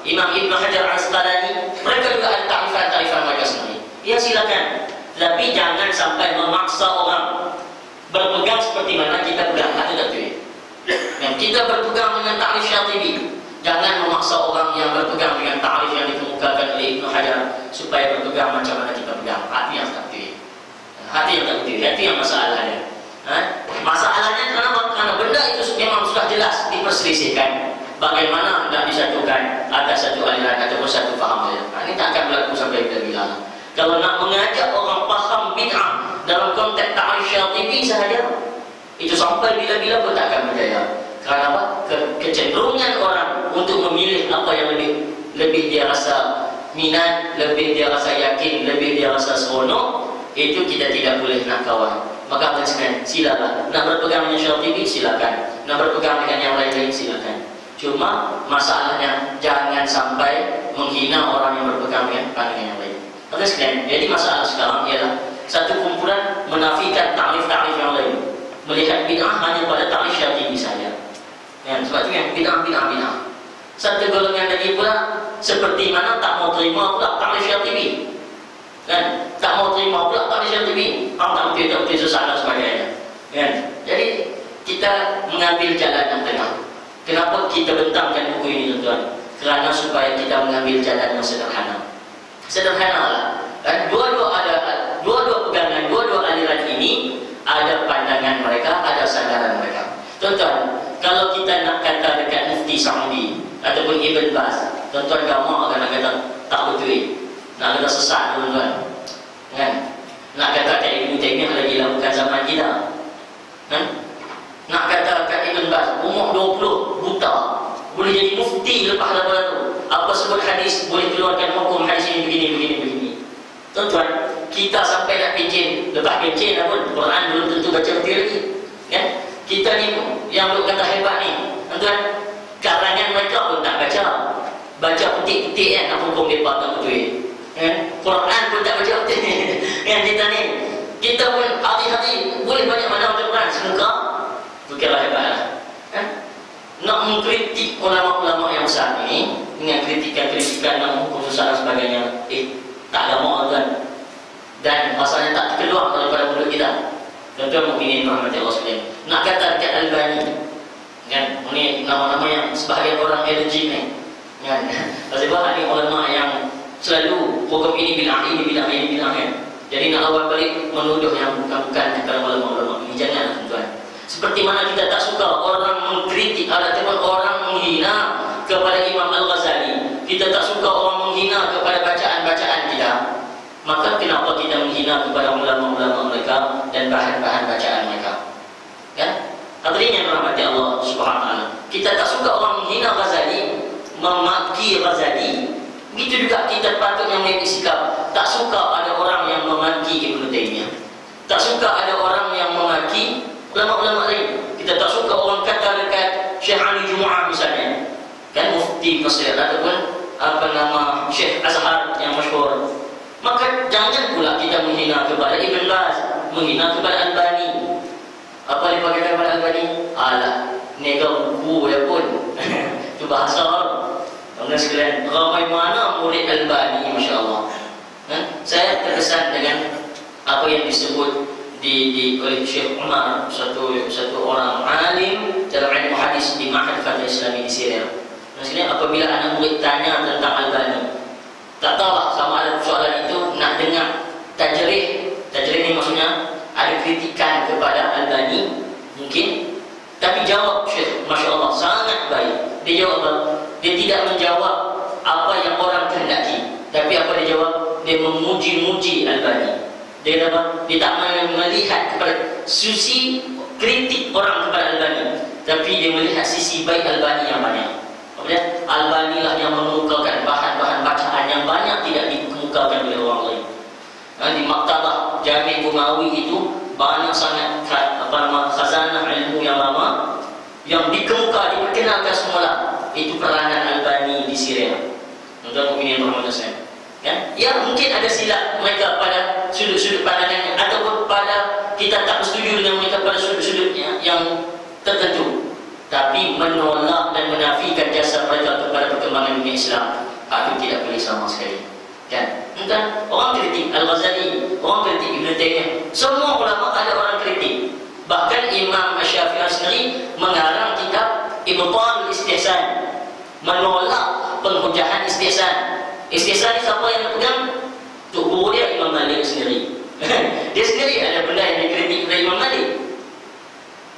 Imam Ibn Hajar Al-Asqalani. Mereka juga ada ta'rifan mereka sendiri. Ya silakan. Tapi jangan sampai memaksa orang berpegang seperti mana kita pegang. Itu tak betul. Yang kita berpegang dengan ta'rif Syatibi, jangan memaksa orang yang berpegang dengan ta'rif yang dikemukakan oleh Ibn Hajar supaya berpegang macam mana kita pegang. Hati yang tak betul. Hati yang tak betul. Hati yang masalahnya. Masalahnya kenapa? Karena benda itu memang sudah jelas diperselisihkan. Bagaimana hendak disatukan atas satu aliran ataupun satu faham saja. Ini tak akan berlaku sampai bila-bila. Kalau nak mengajak orang faham bid'ah dalam konteks ta'rif Syatibi sahaja, itu sampai bila-bila pun tak akan berjaya. Kerana apa? Kecenderungan orang untuk memilih apa yang lebih dia rasa minat, lebih dia rasa yakin, lebih dia rasa seronok, itu kita tidak boleh nak kawal. Maka silakan. Nak berpegang dengan Syatibi, silakan. Nak berpegang dengan yang lain-lain, silakan. Cuma masalahnya jangan sampai menghina orang yang berpegang dengan pandangan yang lain. Jadi masalah sekarang ialah satu kumpulan menafikan ta'rif-ta'rif yang lain, melihat bid'ah hanya pada ta'rif Syatibi saja. Sebab itu yang bid'ah. Satu golongan lagi pula seperti mana tak mau terima pula ta'rif Syatibi, kan? Tak mau terima pula ta'rif Syatibi. Tak betul sesat dan sebagainya, kan? Jadi kita mengambil jalan yang tengah. Kenapa kita bentangkan buku ini tuan-tuan? Kerana supaya kita mengambil jalan yang sederhanalah. Dan dua-dua pegangan, dua-dua aliran ini ada pandangan mereka, ada sandaran mereka. Tuan-tuan, kalau kita nak kata dekat Mufti Saudi ataupun Ibn Baz, tuan-tuan gamak akan nak kata tak betul, nak kata sesat tuan-tuan, kan? Nak kata kat Ibn Taimiyah lagi lah, bukan zaman kita, kan? Nak kata kat Ibn Baz umur 20 buta, boleh jadi mufti lepas tu. Apa sebut hadis boleh keluarkan hukum hadis ini begini. Tuan-tuan, kita sampai nak pencen, lepas pencen pun Quran belum tentu baca betul lagi, kan? Kita ni yang duk kata hebat ni, tuan, karangan mereka pun tak baca. Baca petik-petik kan, nak hukum mereka tak betul. Quran pun tak baca betul. Yang kita ni, kita pun hati-hati boleh banyak mana baca Quran, semoga bukanlah hebat lah. Nak mengkritik ulama-ulama yang besar ini dengan kritikan-kritikan nak hukum susah dan sebagainya, tak lama kan. Dan pasalnya tak keluar daripada mulut kita. Tuan-tuan mukminin rahmati Allah sekalian. Nak kata dekat Albani, kan? Ini nama-nama yang sebahagian orang allergic ni, kan? Sebab ada ulama yang selalu hukum ini bilang ini bilang ini bilang kan. Jadi nak awal balik menuduh yang bukan-bukan kepada ulama-ulama ini, janganlah tuan. Seperti mana kita tak suka orang mengkritik ataupun orang menghina kepada Imam Al-Ghazali, kita tak suka orang menghina kepada bacaan-bacaan kita. Maka kenapa kita menghina kepada ulama-ulama mereka dan bahan-bahan bacaan mereka? Kan? Hadirin yang dirahmati Allah Subhanahu wa taala. Kita tak suka orang menghina Ghazali, memaki Ghazali. Begitu juga kita patutnya memiliki sikap tak suka ada orang yang memaki Ibnu Taimiyah. Tak suka ada orang yang memaki ulama-ulama lain. Kita tak suka orang kata dekat Syekh Ali Jumu'ah misalnya, kan, mufti Mesir, ataupun Syekh Azhar yang masyhur. Maka jangan pula kita menghina kepada Ibn Baz, menghina kepada Albani. Apa dia pakai kepada Albani? Alah, nega buku ya pun. Itu bahasa orang sekalian. Ramai mana murid Albani, Masya Allah. Saya terkesan dengan apa yang disebut oleh Syekh Umar, satu orang alim dalam ilmu hadis di Ma'had Fatah Islami di Syria. Maksudnya apabila anak murid tanya tentang Albani, tak tahulah sama ada soalan itu nak dengar tajrih ni, maksudnya ada kritikan kepada Albani mungkin, tapi jawab Syekh Masya Allah sangat baik. Dia jawab apa? Dia tidak menjawab apa yang orang kehendaki, tapi apa dia jawab? Dia memuji-muji Albani. Dia apa? Dia tak melihat kepada sisi kritik orang kepada Albani, tapi dia melihat sisi baik Albani yang banyak. Maksudnya Albani lah yang mengemukakan bahan-bahan bacaan yang banyak tidak dikemukakan oleh orang lain. Di Maktabah Jami' Umawi itu banyak sangat khazanah ilmu yang lama yang dikemuka, diperkenalkan semula. Itu peranan Albani di Syria. Tuan mukminin rahmatan saya. Kan? Ya, mungkin ada silap mereka pada sudut-sudut pandangannya, ataupun pada kita tak bersetuju dengan mereka pada sudut-sudutnya yang tertentu. Tapi menolak dan menafikan jasa mereka kepada perkembangan dunia Islam, itu tidak boleh sama sekali. Kan? Entah orang kritik Al-Ghazali, orang kritik Ibn Taimiyah, semua ulama ada orang kritik. Bahkan Imam Asy-Syafi'i sendiri mengarang kitab Ibtal Istihsan, menolak penghujahan istihsan. Istihsan ni siapa yang pegang? Tok guru dia Imam Malik sendiri. Dia sendiri ada benda yang dikritik oleh Imam Malik.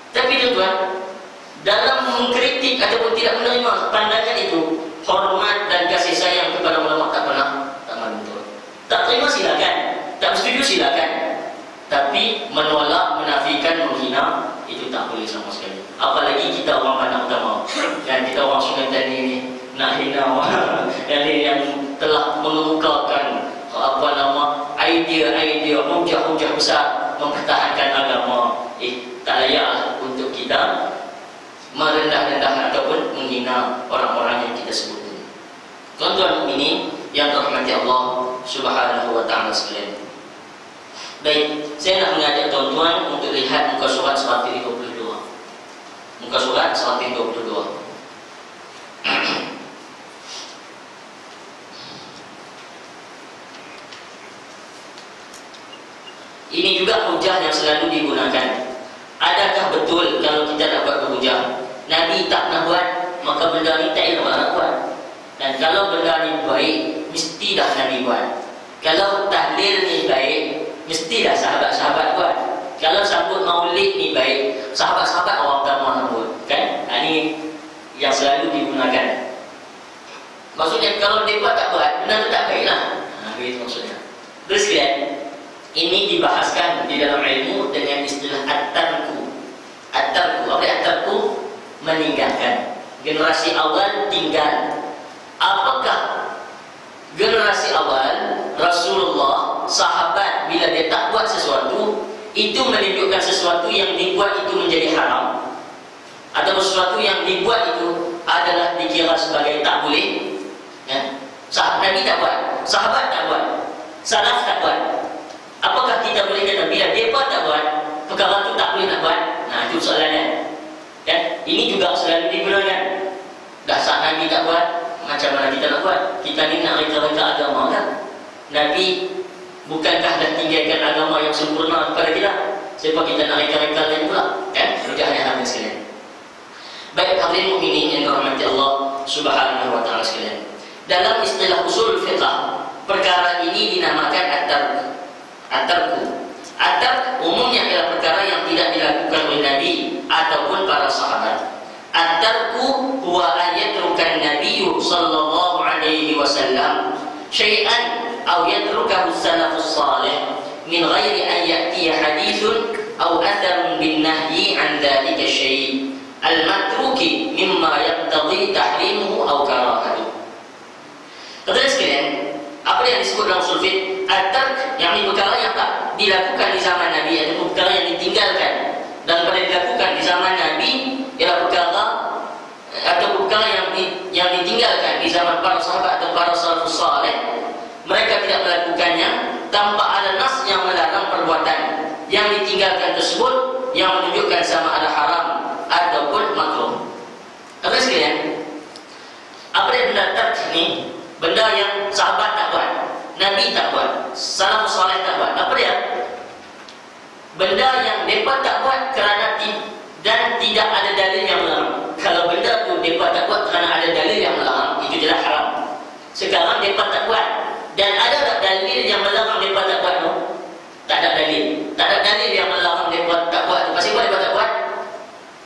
Tapi tuan, dalam mengkritik ataupun tidak menerima pandangan itu, hormat dan kasih sayang kepada ulama tak pernah luntur. Tak terima silakan, tak bersetuju silakan, tapi menolak, menafikan, menghina itu tak boleh sama sekali. Apalagi kita orang pandang utama, dan kita orang Sungai Tani ni nak hina orang yang telah mengemukakan idea-idea, hujah-hujah besar mempertahankan agama. Tak layak untuk kita merendah-rendahkan ataupun menghina orang-orang yang kita sebut ini. Tuan-tuan ini yang dirahmati Allah Subhanahu wa taala sekalian. Baik, saya nak mengajak tuan-tuan untuk lihat muka surat 152. Muka surat 152. Ini juga hujah yang selalu digunakan. Adakah betul kalau kita dapat berhujah Nabi tak pernah buat, maka benda ni tak elok nak buat? Dan kalau benda ni baik, mestilah Nabi buat. Kalau tahlil ni baik, mestilah sahabat-sahabat buat. Kalau sambut maulid ni baik, sahabat-sahabat orang pertama sambut. Kan? Ini yang selalu digunakan. Maksudnya kalau mereka tak buat, benda tu tak baiklah. Begitu maksudnya. Terus sekalian, ini dibahaskan di dalam ilmu dengan istilah at-tarku. At-tarku, apa at-tarku? Meninggalkan. Generasi awal tinggal. Apakah generasi awal Rasulullah, sahabat, bila dia tak buat sesuatu, itu menunjukkan sesuatu yang dibuat itu menjadi haram, atau sesuatu yang dibuat itu adalah dikira sebagai tak boleh, ya? Sahabat Nabi tak buat, sahabat tak buat, salaf tak buat. Apakah kita boleh kata bila mereka tak buat, perkara itu tak boleh nak buat? Nah, itu soalannya. Ya, ini juga selalu digunakan. Dah saat Nabi tak buat, macam mana kita nak buat? Kita ni nak reka-reka agama kan? Nabi bukankah dah tinggalkan agama yang sempurna kepada kita? Sebab kita nak reka-reka lain pula, kan? Sudahnya habis sekalian. Baik hadirin mukminin yang dirahmati Allah Subhanahu wa taala sekalian. Dalam istilah usul fiqh, perkara ini dinamakan at-tarku. At-tark umumnya adalah perkara yang tidak dilakukan oleh Nabi ataupun para sahabat. At-tarku huwa an yatruka an-nabiy sallallahu alaihi wasallam syai'an aw yatrukahu as-salafus salih min ghairi an ya'tiya hadithun aw atharun bin nahyi an dhalika syai' al-matruki mimma yaqtadi tahrimuhu aw karahatuhu. Kata sekalian, apa yang disebut dalam usul fiqh at-tark, yang ini perkara yang tak dilakukan di zaman Nabi, atau perkara yang ditinggalkan dan pada dilakukan di zaman Nabi ialah perkara atau perkara yang ditinggalkan di zaman para sahabat atau para salafus saleh. Mereka tidak melakukannya tanpa ada nas yang melarang perbuatan yang ditinggalkan tersebut yang menunjukkan sama ada haram ataupun makruh. Kata sekalian, apa yang benda tark ini? Benda yang sahabat tak buat, Nabi tak buat, salafus saleh tak buat. Apa dia? Benda yang mereka tak buat kerana dan tidak ada dalil yang melarang. Kalau benda tu mereka tak buat kerana ada dalil yang melarang, itu jelas haram. Sekarang mereka tak buat dan ada tak dalil yang melarang mereka tak buat tu? Tak ada dalil. Tak ada dalil yang melarang mereka tak buat tu. Pasal mereka tak buat?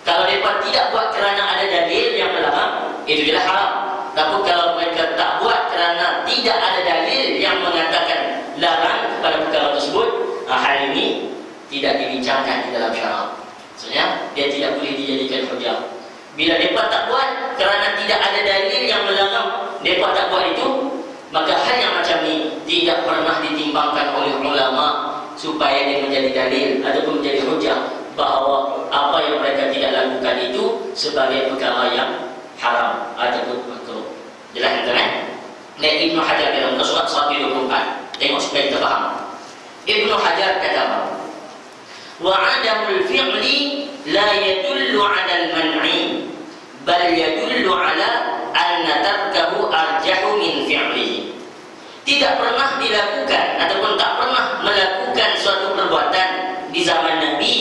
Kalau mereka tidak buat kerana ada dalil yang melarang, itu jelas haram. Tapi kalau mereka tak buat kerana tidak ada dalil yang mengatakan larang pada perkara tersebut, hal ini tidak dibincangkan di dalam syarak. Maksudnya, dia tidak boleh dijadikan hujah. Bila mereka tak buat kerana tidak ada dalil yang melarang mereka tak buat itu, maka hal yang macam ini tidak pernah ditimbangkan oleh ulama supaya dia menjadi dalil ataupun menjadi hujah bahawa apa yang mereka tidak lakukan itu sebagai perkara yang haram ataupun makruh. Jelas kan? Dan Ibnu Hajar dalam surat 124, tengok supaya kita faham. Ibnu Hajar kata apa? Wa 'adamul fi'li la yadullu 'ala al-man'i bal yadullu 'ala anna tarkahu arjahu min fi'lihi. Tidak pernah dilakukan ataupun tak pernah melakukan suatu perbuatan di zaman Nabi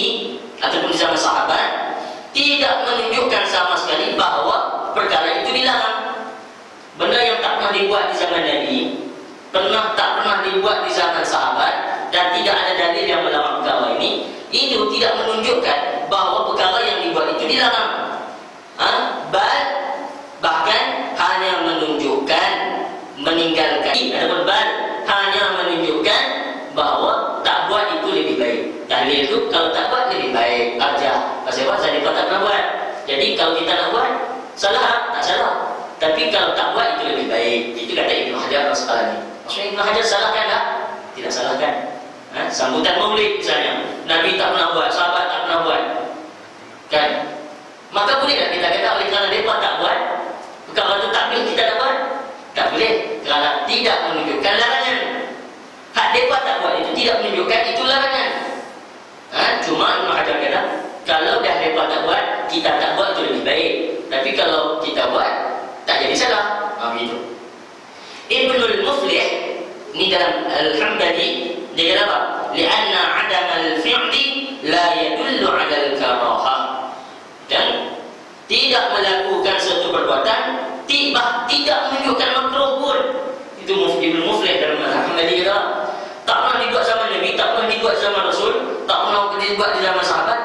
ataupun di zaman sahabat tidak menunjukkan sama sekali bahawa perkara itu dilarang. Benda yang tak pernah dibuat di zaman Nabi, tak pernah dibuat di zaman sahabat dan tidak ada dalil yang melarang perkara ini, itu tidak menunjukkan bahawa perkara yang dibuat itu dilarang. Bahkan hanya menunjukkan meninggalkan, ataupun hanya menunjukkan bahawa tak buat itu lebih baik. Dalil itu kalau tak buat lebih baik aja. Pasal apa? Saya tak pernah buat. Jadi kalau kita nak buat, salah tak salah. Tapi kalau tak buat itu lebih baik. Itu kata Ibnu Hajar Al-Asqalani. Maksudnya Ibnu Hajar salahkan tak? Tidak salahkan. Sambutan maulid misalnya, Nabi tak pernah buat, sahabat tak pernah buat, kan? Maka boleh tak kita kata oleh kerana mereka tak buat, perkara itu tak boleh kita nak buat? Tak boleh, kerana tidak menunjukkan larangan. Hak mereka tak buat itu tidak menunjukkan itu larangan. Cuma Ibnu Hajar kata, kalau dah mereka tak buat, kita tak buat itu lebih baik. Tapi kalau kita buat, tak jadi salah. Begitu. Ibnul Muflih ni dalam Al-Hamdani dia kata apa? Li'anna 'adam al-fi'li la yadullu 'ala al-karahah. Dan tidak melakukan suatu perbuatan tidak menunjukkan makruh pun. Itu Ibnul Muflih dalam Al-Hamdani kata, tak pernah dibuat zaman Nabi, tak pernah dibuat zaman Rasul, tak pernah dibuat di zaman sahabat,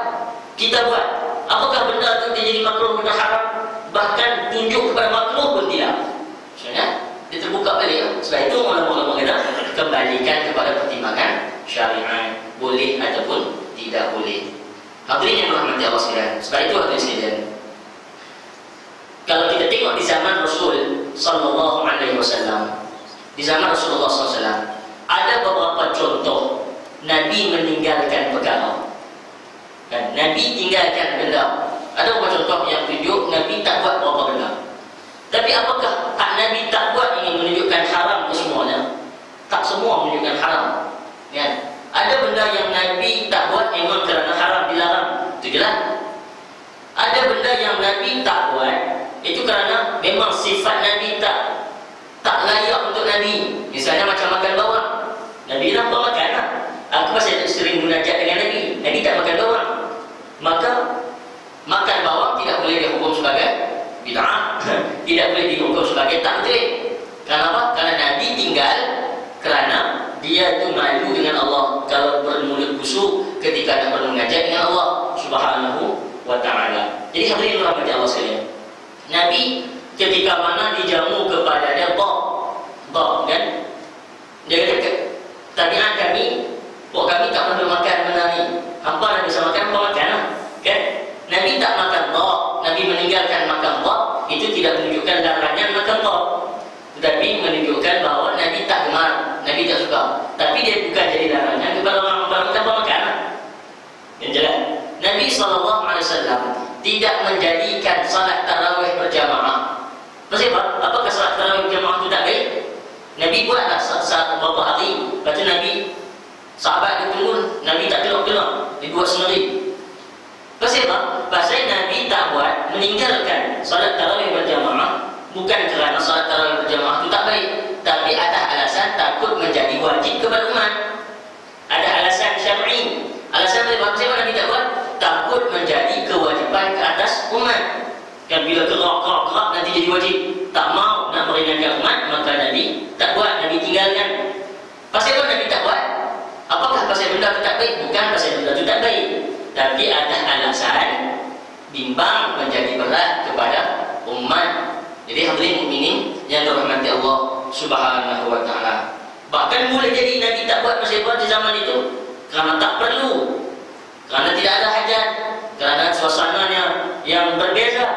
kita buat. Apakah benda itu jadi makruh, benda haram? Bahkan tunjuk kepada makruh pun tidak. Maksudnya dia terbuka balik. Sebab itu ulama-ulama kata kembalikan kepada pertimbangan syariat, boleh ataupun tidak boleh. Hadirin yang dirahmati Allah sekalian. Sebab itu hadirin sekalian, kalau kita tengok di zaman Rasul sallallahu alaihi wasallam, di zaman Rasulullah sallallahu alaihi wasallam, ada beberapa contoh Nabi meninggalkan perkara. Kan? Nabi tinggalkan benda. Ada beberapa contoh yang tunjuk Nabi tak buat beberapa benda. Tapi apakah hak Nabi tak buat ini menunjukkan haram ke semuanya? Tak semua menunjukkan haram. Kan? Ada benda yang Nabi tak buat memang kerana haram dilarang. Itu jelas. Ada benda yang Nabi tak buat itu kerana memang sifat Nabi tak layak untuk Nabi. Misalnya macam makan bawang. Nabi bilang kau makan lah. Aku masih sering munajat dengan Nabi. Nabi tak makan bawang. Maka makan bawang tidak boleh dihukum sebagai bid'ah. Tidak boleh dihukum sebagai takdir. Kenapa? Karena Nabi tinggal kerana dia itu malu dengan Allah kalau bermulut busuk ketika nak bermunajat dengan Allah Subhanahu wa ta'ala. Jadi hadirin rahmati Allah sekalian, Nabi ketika mana dijamu kepada dia kan, dia kata tabi'an kami, pok kami tak perlu makan benda ni, hampa nak bisa makan, hampa makan lah kan. Nabi tak makan Nabi meninggalkan makan itu tidak menunjukkan larangan makan tetapi menunjukkan bahawa Nabi tak gemar, Nabi tak suka. Tapi dia bukan jadi larangan kepada orang-orang tanpa makanan. Yang jelas, Nabi SAW tidak menjadikan salat tarawih berjamaah. Maksudnya apakah salat tarawih berjamaah itu tak baik? Nabi buatlah saat beberapa hari. Lepas tu Nabi, sahabat dia tunggu, Nabi tak kelak-kelak, dia buat sendiri. Maksudnya pasal Nabi tak buat, meninggalkan salat tarawih berjamaah bukan kerana salat tarawih berjamaah itu tak baik, tapi ada alasan takut menjadi wajib kepada umat. Ada alasan syar'i. Alasan sebab Nabi tak buat, takut menjadi kewajipan ke atas umat. Kan bila kerak nanti jadi wajib. Tak mau nak meringankan umat, maka Nabi tak buat, Nabi tinggalkan. Pasal apa Nabi tak buat? Apakah pasal benda itu tak baik? Bukan pasal benda itu tak baik, tapi ada alasan bimbang menjadi berat kepada umat. Jadi hadirin mukminin yang dirahmati Allah Subhanahu wa ta'ala, bahkan boleh jadi Nabi tak buat pasal apa di zaman itu kerana tak perlu, kerana tidak ada hajat, kerana suasananya yang berbeza.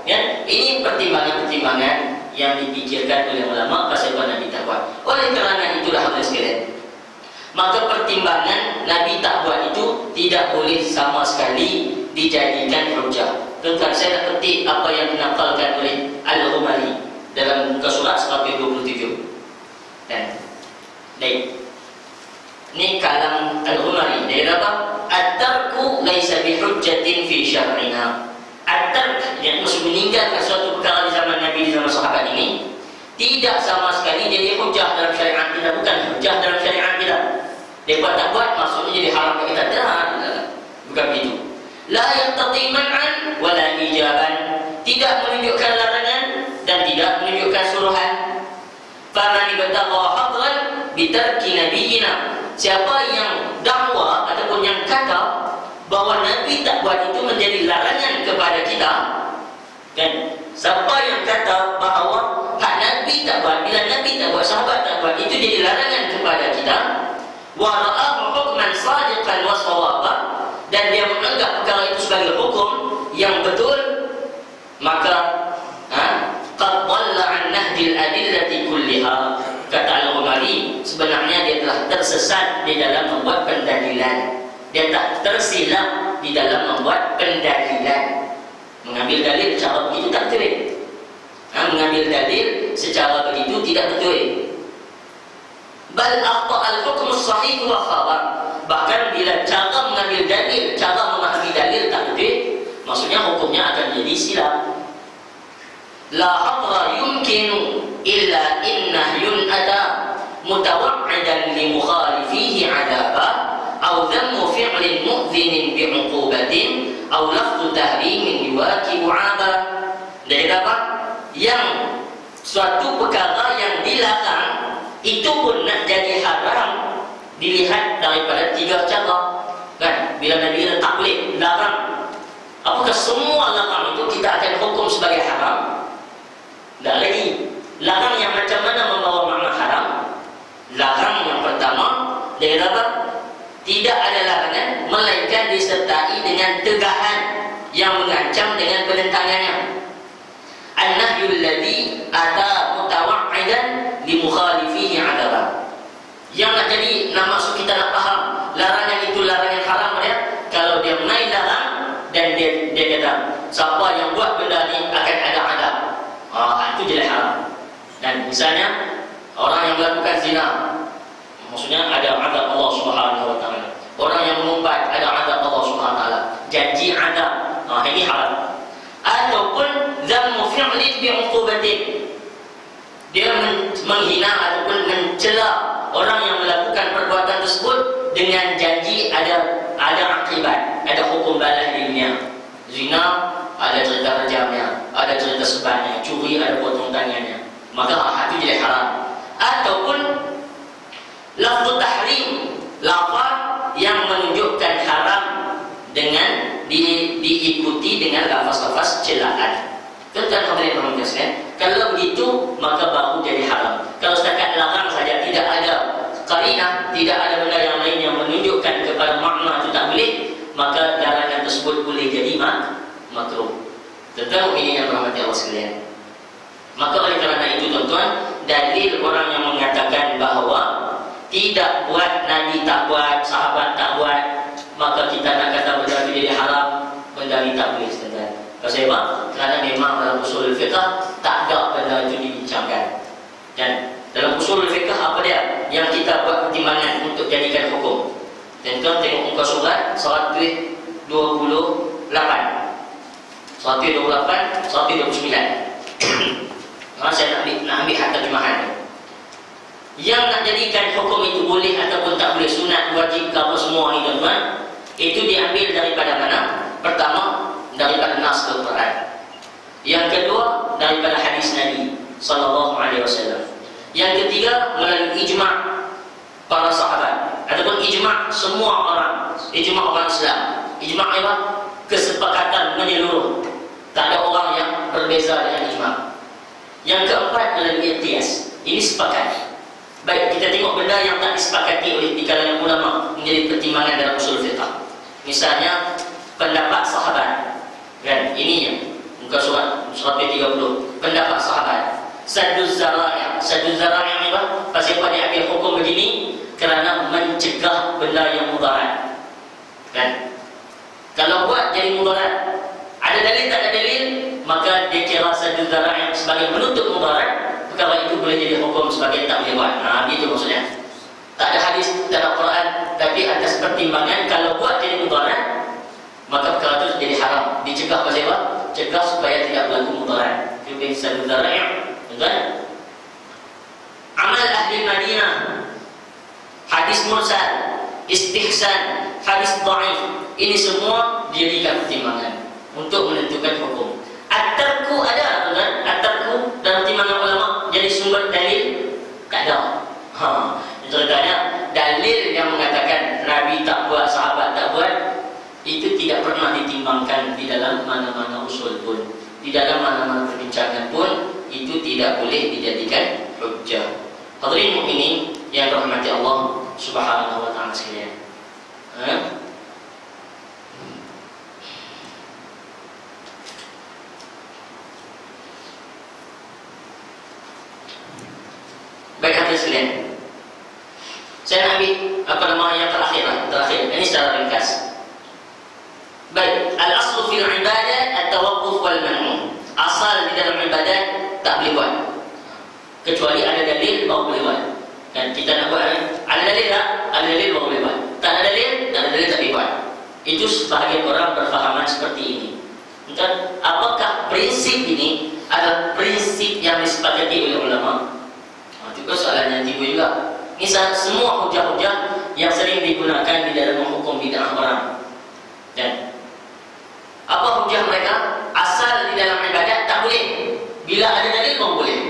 Ya, ini pertimbangan-pertimbangan yang dipikirkan oleh ulama pasal apa Nabi tak buat. Oleh kerana itulah hadirin sekalian, maka pertimbangan Nabi tak buat itu tidak boleh sama sekali dijadikan hujah. Tentang saya nak petik apa yang dinaqalkan oleh Al-Ghumari dalam muka surat 127. Dan baik, ini kalam Al-Ghumari. Dia kata at-tarku laisa bihujjatin fi syar'ina. At-tark yang maksud meninggalkan suatu perkara di zaman Nabi, di zaman sahabat ini tidak sama sekali jadi hujah dalam syariat kita, bukan hujah dalam syariat kita. Dia buat tak buat maksudnya jadi haram bagi kita, bukan begitu. La yaqtadi man'an wa la ijaban, tidak menunjukkan larangan dan tidak menunjukkan suruhan. Faman ibtagha hadran bi tarki nabiyina, siapa yang dakwa ataupun yang kata bahawa Nabi tak buat itu menjadi larangan kepada kita, kan? Siapa yang kata bahawa hak Nabi tak buat, bila Nabi tak buat, sahabat tak buat, itu jadi larangan kepada kita, wa ra'ahu hukman sadiqan wa sawaban, dan dia menganggap perkara itu sebagai hukum yang betul, maka qad dhalla an nahdil adillati kulliha. Kata Al-Ghumari, sebenarnya dia telah tersesat di dalam membuat pendalilan. Dia tak tersilap di dalam membuat pendalilan. Mengambil dalil secara begitu tak betul. Mengambil dalil secara begitu tidak betul. Bal akhta al-hukm as-sahih wa khabar. Bahkan bila cara mengambil dalil, cara memahami dalil tak betul, maksudnya hukumnya akan jadi silap. La hadra yumkinu illa innahyun ada mutawaqqidan li mukhalifihi adaba aw dhammu fi'lin mu'dhinin bi'uqubatin aw lafdhu tahrimin yuwakibu 'aba. Dari apa? Yang suatu perkara yang dilarang itu pun nak jadi haram dilihat daripada tiga cara, kan? Bila Nabi tak boleh larang, apakah semua larang itu kita akan hukum sebagai haram? Tak lagi. Larang yang macam mana membawa makna haram? Larang yang pertama, dia kata apa? Tidak ada larangan melainkan disertai dengan tegahan yang mengancam dengan penentangannya. An-nahyul ladzi ata mutawaqqidan li mukhalifihi adaba. Yang nak jadi, nak maksud kita nak faham, Dan misalnya orang yang melakukan zina, maksudnya ada azab Allah Subhanahu wa taala. Orang yang mengumpat, ada azab Allah Subhanahu wa taala. Janji azab, ini haram. Ataupun dzammu fi'lin bi'uqubatin, dia menghina ataupun mencela orang yang melakukan perbuatan tersebut dengan janji ada akibat, ada hukum balas di dunia. Zina ada cerita rejamnya, ada cerita sebannya, curi ada potong tangannya, maka itu jadi haram. Ataupun lafaz tahrim, lafaz yang menunjukkan haram dengan diikuti dengan lafaz-lafaz celaan. Tuan-tuan hadirin rahimani sekalian, kalau begitu maka baru jadi haram. Kalau setakat larang saja, tidak ada qarinah, tidak ada benda yang lain yang menunjukkan kepada makna itu tak boleh, maka larangan tersebut boleh jadi makruh. Tuan-tuan mukminin yang dirahmati Allah sekalian. Maka oleh kerana itu tuan-tuan, dalil orang yang mengatakan bahawa tidak buat, Nabi tak buat, sahabat tak buat, maka kita nak kata benda itu jadi haram, benda ini tak boleh tuan-tuan. Pasal apa? Kerana memang dalam usul fiqh tak ada benda itu dibincangkan. Dan dalam usul fiqh apa dia? Yang kita buat pertimbangan untuk jadikan hukum. Tuan-tuan tengok muka surat 128. 128, 129. Saya nak ambil hak terjemahan. Yang nak jadikan hukum itu boleh ataupun tak boleh, sunat, wajib, apa semua ini tuan-tuan, itu diambil daripada mana? Pertama, daripada nas Al-Quran. Yang kedua, daripada hadis Nabi sallallahu alaihi wasallam. Yang ketiga, melalui ijma' para sahabat ataupun ijma' semua orang, ijma' orang Islam. Ijma' apa? Kesepakatan menyeluruh. Tak ada orang yang berbeza dengan ijma'. Yang keempat, melalui qiyas. Ini sepakat. Baik, kita tengok benda yang tak disepakati oleh di kalangan ulama menjadi pertimbangan dalam usul fiqh. Misalnya pendapat sahabat. Kan, ini yang muka surat 30. Pendapat sahabat. Sadduz zara'i'. Sadduz zara'i' apa? Pasal apa dia ambil hukum begini? Kerana mencegah benda yang mudarat. Kan? Kalau buat jadi mudarat, ada dalil tak ada dalil, maka dia kira sadduz zara'i' sebagai penutup mudarat. Perkara itu boleh jadi hukum sebagai tak boleh buat. Itu maksudnya. Tak ada hadis, tak ada Quran, tapi atas pertimbangan kalau buat jadi mudarat, maka perkara itu jadi haram. Dicegah pasal apa? Cegah supaya tidak berlaku mudarat. Itu sadduz zara'i'. Betul? Amal ahli Madinah, hadis mursal, istihsan, hadis dhaif, ini semua dijadikan pertimbangan untuk menentukan hukum. At-tarku ada tuan, at-tarku dalam timbangan ulama jadi sumber dalil? Tak ada. Contohnya dalil yang mengatakan Nabi tak buat, sahabat tak buat, itu tidak pernah ditimbangkan di dalam mana-mana usul pun, di dalam mana-mana perbincangan pun, itu tidak boleh dijadikan hujjah. Hadirin mukminin yang dirahmati Allah Subhanahu wa taala sekalian. Baik hadirin sekalian, saya ambil yang terakhir. Ini secara ringkas. Baik, al-aslu fil ibadah at-tawaqquf wal man'u. Asal di dalam ibadat tak boleh buat kecuali ada dalil baru boleh buat. Dan kita nak buat ada dalil tak? Ada dalil baru boleh buat. Tak ada dalil, tak boleh buat. Itu sebahagian orang berfahaman seperti ini. Dan apakah prinsip ini adalah prinsip yang disepakati oleh ulama? Itu soalan yang timbul juga. Misal semua hujah-hujah yang sering digunakan di dalam menghukum bid'ah orang. Dan apa hujah mereka? Asal di dalam ibadat tak boleh. Bila ada dalil baru boleh.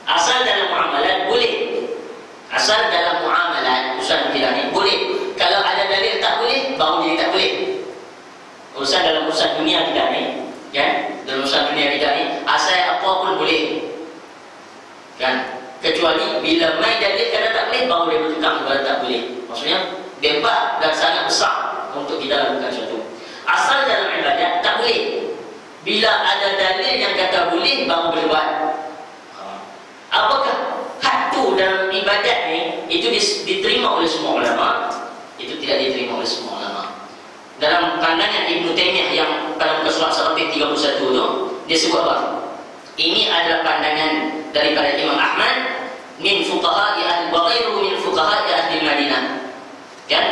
Asal dalam muamalat boleh. Asal dalam muamalat urusan kita ni boleh. Kalau ada dalil tak boleh, baru jadi tak boleh. Urusan dalam urusan dunia kita ni, kan? Dalam urusan dunia kita ni, asal apa pun boleh. Kan? Kecuali bila mai dalil kata tak boleh, baru dia bertukar kepada tak boleh. Maksudnya bebas dan sangat besar untuk kita lakukan sesuatu. Asal dalam ibadat tak boleh. Bila ada dalil yang kata boleh, baru boleh buat. Apakah hak tu dalam ibadat ni itu diterima oleh semua ulama? Itu tidak diterima oleh semua ulama. Dalam pandangan Ibn Taymiyah yang pada muka surat 131 tu, dia sebut apa? Ini adalah pandangan daripada Imam Ahmad min fuqaha'i ahli wa ghairuhu min fuqaha'i ahli Madinah. Kan?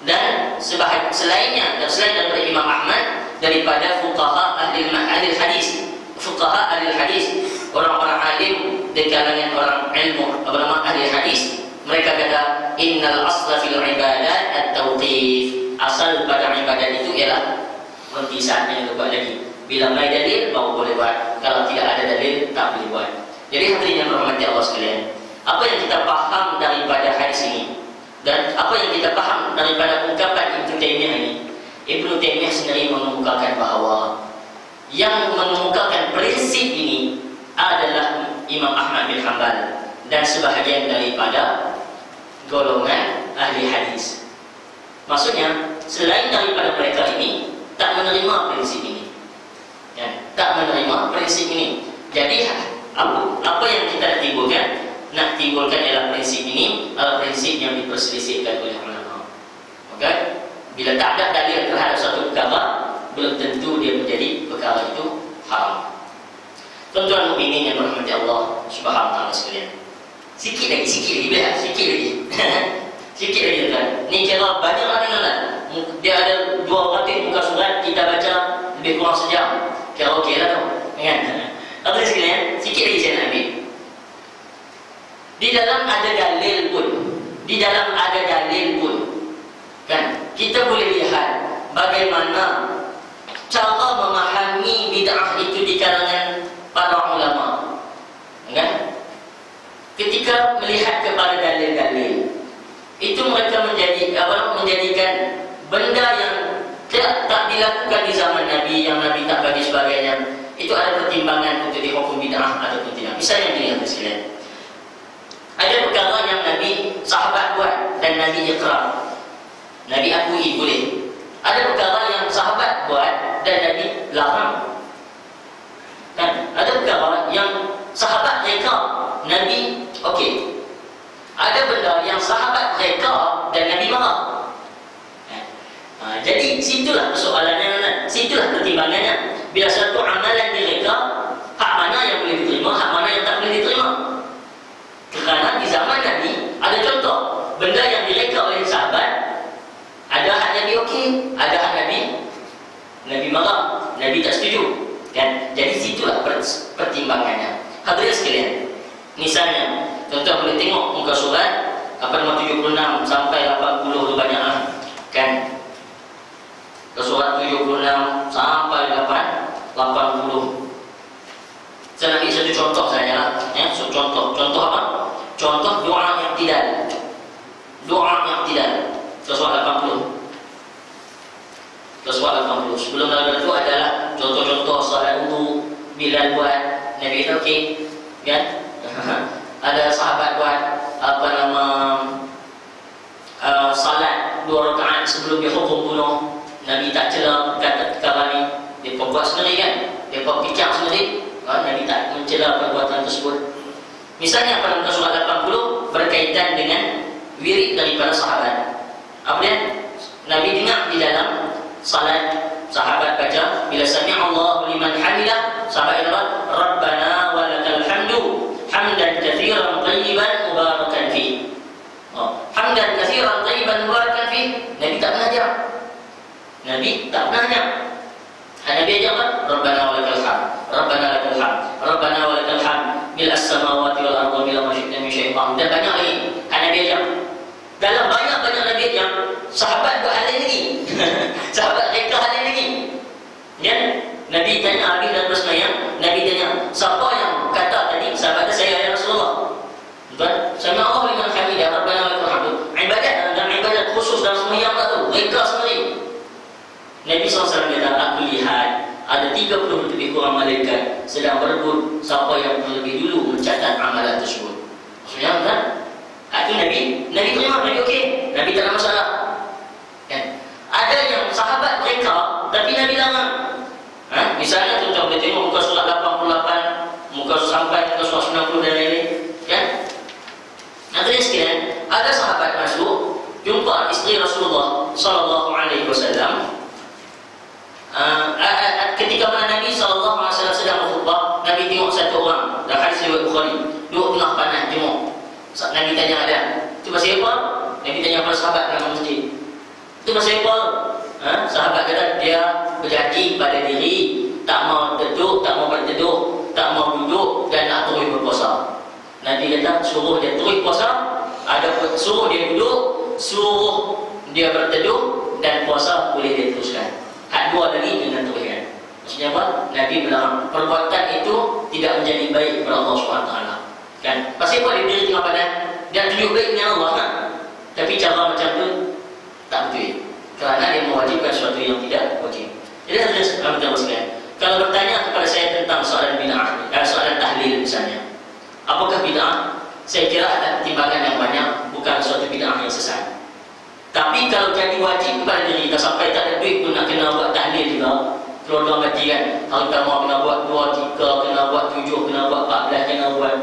Dan selainnya dan selain daripada Imam Ahmad daripada fuqaha ahli hadis, fuqaha ahli hadis, orang-orang alim di kalangan orang ilmu, ulama ahli hadis, mereka kata innal asla fil ibadat at-tauqif. Asal pada ibadat itu ialah berhenti saatnya untuk buat lagi. Bila mai dalil baru boleh buat. Kalau tidak ada dalil tak boleh buat. Jadi hadirin yang berhormati Allah sekalian, apa yang kita faham daripada hadis ini dan apa yang kita faham daripada ungkapan Ibnu Taimiyah ini, Ibnu Taimiyah sendiri mengemukakan bahawa yang mengemukakan prinsip ini adalah Imam Ahmad bin Hanbal dan sebahagian daripada golongan ahli hadis. Maksudnya selain daripada mereka ini tak menerima prinsip ini, ya, tak menerima prinsip ini. Jadi apa yang kita nak timbulkan ialah prinsip ini adalah prinsip yang diperselisihkan oleh ulama. Okey, bila tak ada dalil terhadap satu perkara, belum tentu dia menjadi perkara itu haram. Tuan-tuan mukminin yang berhormati Allah Subhanahu wa taala sekalian. Sikit lagi, biar sikit lagi. Sikit lagi tuan. Ni kira banyaklah dengarlah. Dia ada 200 muka surat, kita baca lebih kurang sejam. Kira okeylah tu. Kan? Apa sekalian? Sikit lagi saya nak ambil. Di dalam ada dalil pun, kan? Kita boleh lihat bagaimana cara memahami bid'ah itu di kalangan para ulama. Kan? Ketika melihat kepada dalil-dalil, itu mereka menjadikan benda yang tak dilakukan di zaman Nabi, yang Nabi tak bagi sebagainya, itu ada pertimbangan untuk dihukum bid'ah ataupun tidak. Misalnya begini sekalian, ada perkara yang Nabi sahabat buat dan Nabi iqrar, Nabi akui boleh. Ada perkara yang sahabat buat dan Nabi larang. Kan? Ada perkara yang sahabat reka, Nabi okey. Ada benda yang sahabat reka dan Nabi marah. Jadi situlah persoalannya, situlah pertimbangannya. Bila satu amalan direka, hak mana yang boleh diterima, hak mana yang tak boleh diterima. Kerana di zaman Nabi ada contoh benda yang direka oleh sahabat, ada hak Nabi okey, ada hak Nabi marah, Nabi tak setuju. Kan? Jadi situlah pertimbangannya. Hadirin sekalian, misalnya tuan-tuan boleh tengok muka surat nombor 76 sampai 80 tu banyak lah. Kan? Ke surat 76 sampai 80. Saya nak bagi satu contoh saja lah. Ya, contoh apa? Contoh doa yang tidak. Ke surat 80. Ke surat 80. Sebelum daripada itu adalah contoh-contoh salat wudu, Bilal buat, Nabi okey. Kan? Ada sahabat buat salat 2 rakaat sebelum dihukum bunuh, Nabi tak cela kata perkara ni. Dia buat sendiri kan, dia buat fikir sendiri. Nabi tak mencela perbuatan tersebut. Misalnya pada muka surat 80 berkaitan dengan wirid daripada sahabat. Apa dia? Nabi dengar di dalam salat sahabat baca, bila sami'a Allahu liman hamidah, sahabat itu Rabbana walakal hamdu hamdan katsiran thayyiban mubarakan fi. Hamdan katsiran thayyiban mubarakan fi. Nabi tak pernah ajar. Nabi ajar apa? Rabbana walakal hamd, Rabbana lakal hamd, Rabbana walakal hamd bil as-samawati wal ardi bila ma syi'ta min syai'in. Dan banyak lagi Nabi ajar. Dalam banyak-banyak Nabi ajar, sahabat buat hal lagi. Sahabat reka hal lagi. Ya, Nabi tanya habis dan bersemayam, Nabi tanya, siapa yang kata tadi sahabat saya ya Rasulullah? Tuan, sami Allah liman hamidah, Rabbana lakal hamd. Ibadat khusus dalam semayam tak tu, reka sendiri. Nabi SAW kata, aku lihat ada 30 lebih kurang malaikat sedang berebut siapa yang terlebih dulu mencatat amalan tersebut. Maksudnya kan? Itu Nabi terima, Nabi okey, Nabi tak ada masalah. Kan? Ada yang sahabat mereka tapi Nabi larang. Misalnya tuan-tuan boleh tengok muka surat 88, muka sampai muka surat 90 dan lain-lain. Kan? Hadirin sekalian, ada sahabat masuk jumpa isteri Rasulullah sallallahu alaihi wasallam. Ketika mana Nabi SAW sedang berkhutbah, Nabi tengok riwayat Bukhari. Duduk tengah panas jemur. Nabi tanya ada. Itu pasal apa? Nabi tanya kepada sahabat dalam masjid. Itu pasal apa? Sahabat kata dia berjanji pada diri tak mau duduk, tak mau berteduh, tak mau duduk dan nak terus berpuasa. Nabi kata suruh dia terus puasa, ada suruh dia duduk, suruh dia berteduh dan puasa boleh dia teruskan. Hak dua lagi dengan teruskan. Maksudnya apa? Nabi melarang perbuatan itu tidak menjadi baik kepada Allah SWT. Kan? Pasal apa dia diri tengah badan? Dia tunjuk baik dengan Allah kan? Tapi cara macam tu tak betul. Kerana dia mewajibkan sesuatu yang tidak wajib. Jadi ada sekalian. Kalau bertanya kepada saya tentang soalan bid'ah, soalan tahlil misalnya, apakah bid'ah? Saya kira ada pertimbangan yang banyak, bukan suatu bid'ah yang sesat. Tapi kalau jadi wajib kepada diri kita sampai tak ada duit pun nak kena buat tahlil juga, keluarga mati kan, kalau kita mau kena buat 2, 3, kena buat 7, kena buat 14, kena buat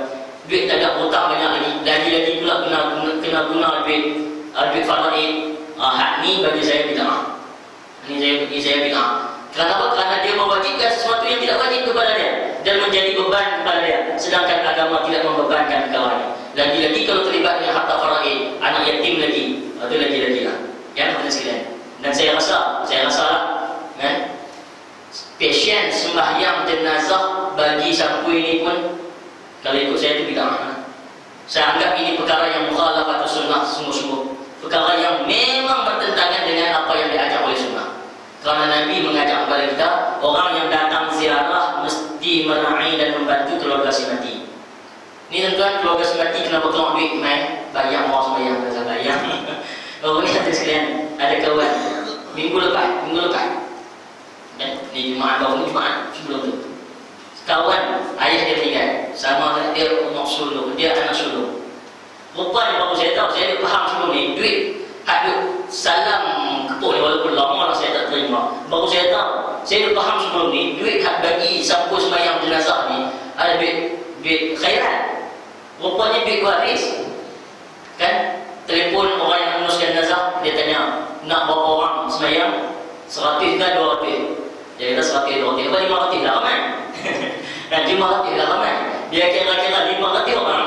duit tak ada hutang banyak lagi pula kena guna duit faraid. Hak ni bagi saya bid'ah. Ini saya bid'ah. Kenapa? Kerana dia mewajibkan sesuatu yang tidak wajib kepada dia dan menjadi beban kepada dia, sedangkan agama tidak membebankan kawannya. Lagi-lagi kalau terlibat dengan harta faraid, anak yatim lagi, itu lagi-lagi lah. Ya, teman sekalian. Dan saya rasa pasien sembahyang jenazah bagi sampul ini pun, kalau ikut saya itu bid'ah. Saya anggap ini perkara yang mukhalafah sunnah sungguh-sungguh. Perkara yang memang bertentangan dengan apa yang diajar oleh sunnah. Kerana Nabi mengajak kepada kita, orang yang datang ziarah mesti meraih dan membantu keluarga si mati. Ini tuan-tuan, keluarga si mati kenapa keluar duit main bayang orang sembahyang dan bayang. Oh, ini ada sekalian, ada kawan minggu lepas ni Jumaat baru, Jumaat sebelum tu, kawan ayah dia meninggal, sama dia anak sulung, dia anak sulung. Rupanya baru saya tahu, saya faham sebelum ni, duit hadut salam kepuk ni, walaupun lama lah saya tak terima. Baru saya tahu, saya faham sebelum ni, duit hak bagi sampul sembahyang jenazah ni ada duit khairat. Rupanya duit waris. Kan? Telefon orang yang menguruskan jenazah, dia tanya, nak berapa orang sembahyang? 100 ke 200? Dia kata 100, 200. Apa 500 lah ramai? Dan 500 lah ramai. Dia kira-kira 500 orang.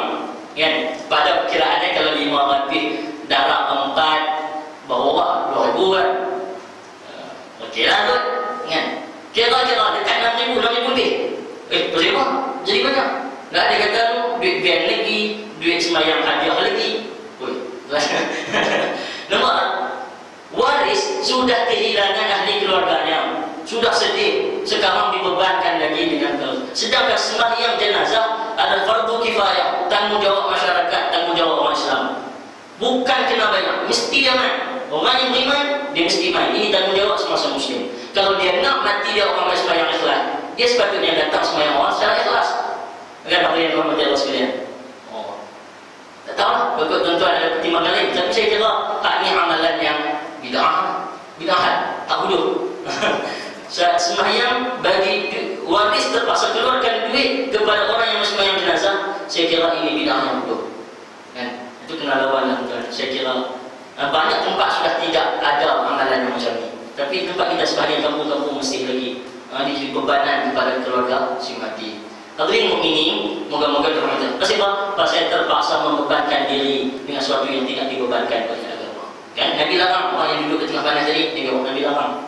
Kan? Pada perkiraannya kalau 500 darab 4 bawa 2,000 kan? Okey lah tu. Kan? Kira-kira dekat 6,000 lebih. Berapa? Jadi banyak. Tak ada kata tu duit band lagi, duit sembahyang hadiah lagi. Nampak? Waris sudah kehilangan ahli keluarganya, sudah sedih, sekarang dibebankan lagi dengan sedangkan sembahyang jenazah adalah fardu kifayah, tanggungjawab masyarakat, tanggungjawab orang Islam. Bukan kena banyak, mesti dia main. Orang yang beriman, dia mesti main. Ini tanggungjawab semasa muslim. Kalau dia nak mati dia orang sembahyang ikhlas, dia sepatutnya datang sembahyang orang secara ikhlas. Kan apa yang Muhammad Allah sekalian? Tak tahu lah, berikut tuan-tuan ada pertimbangan lain. Tapi saya kira hak ni amalan yang bid'ah, tak bodoh. Sembahyang bagi waris terpaksa keluarkan duit kepada orang yang sembahyang jenazah, saya kira ini bid'ah yang bodoh. Kan? Itu kena lawan lah tuan. Saya kira banyak tempat sudah tidak ada amalan yang macam ni. Tapi tempat kita sebahagian kampung-kampung mesti lagi di bebanan kepada keluarga si mati. Hadirin mukminin, moga-moga dirahmati. Pasal apa? Pasal terpaksa membebankan diri dengan sesuatu yang tidak dibebankan oleh agama. Kan? Nabi larang orang yang duduk di tengah panas tadi, Nabi larang.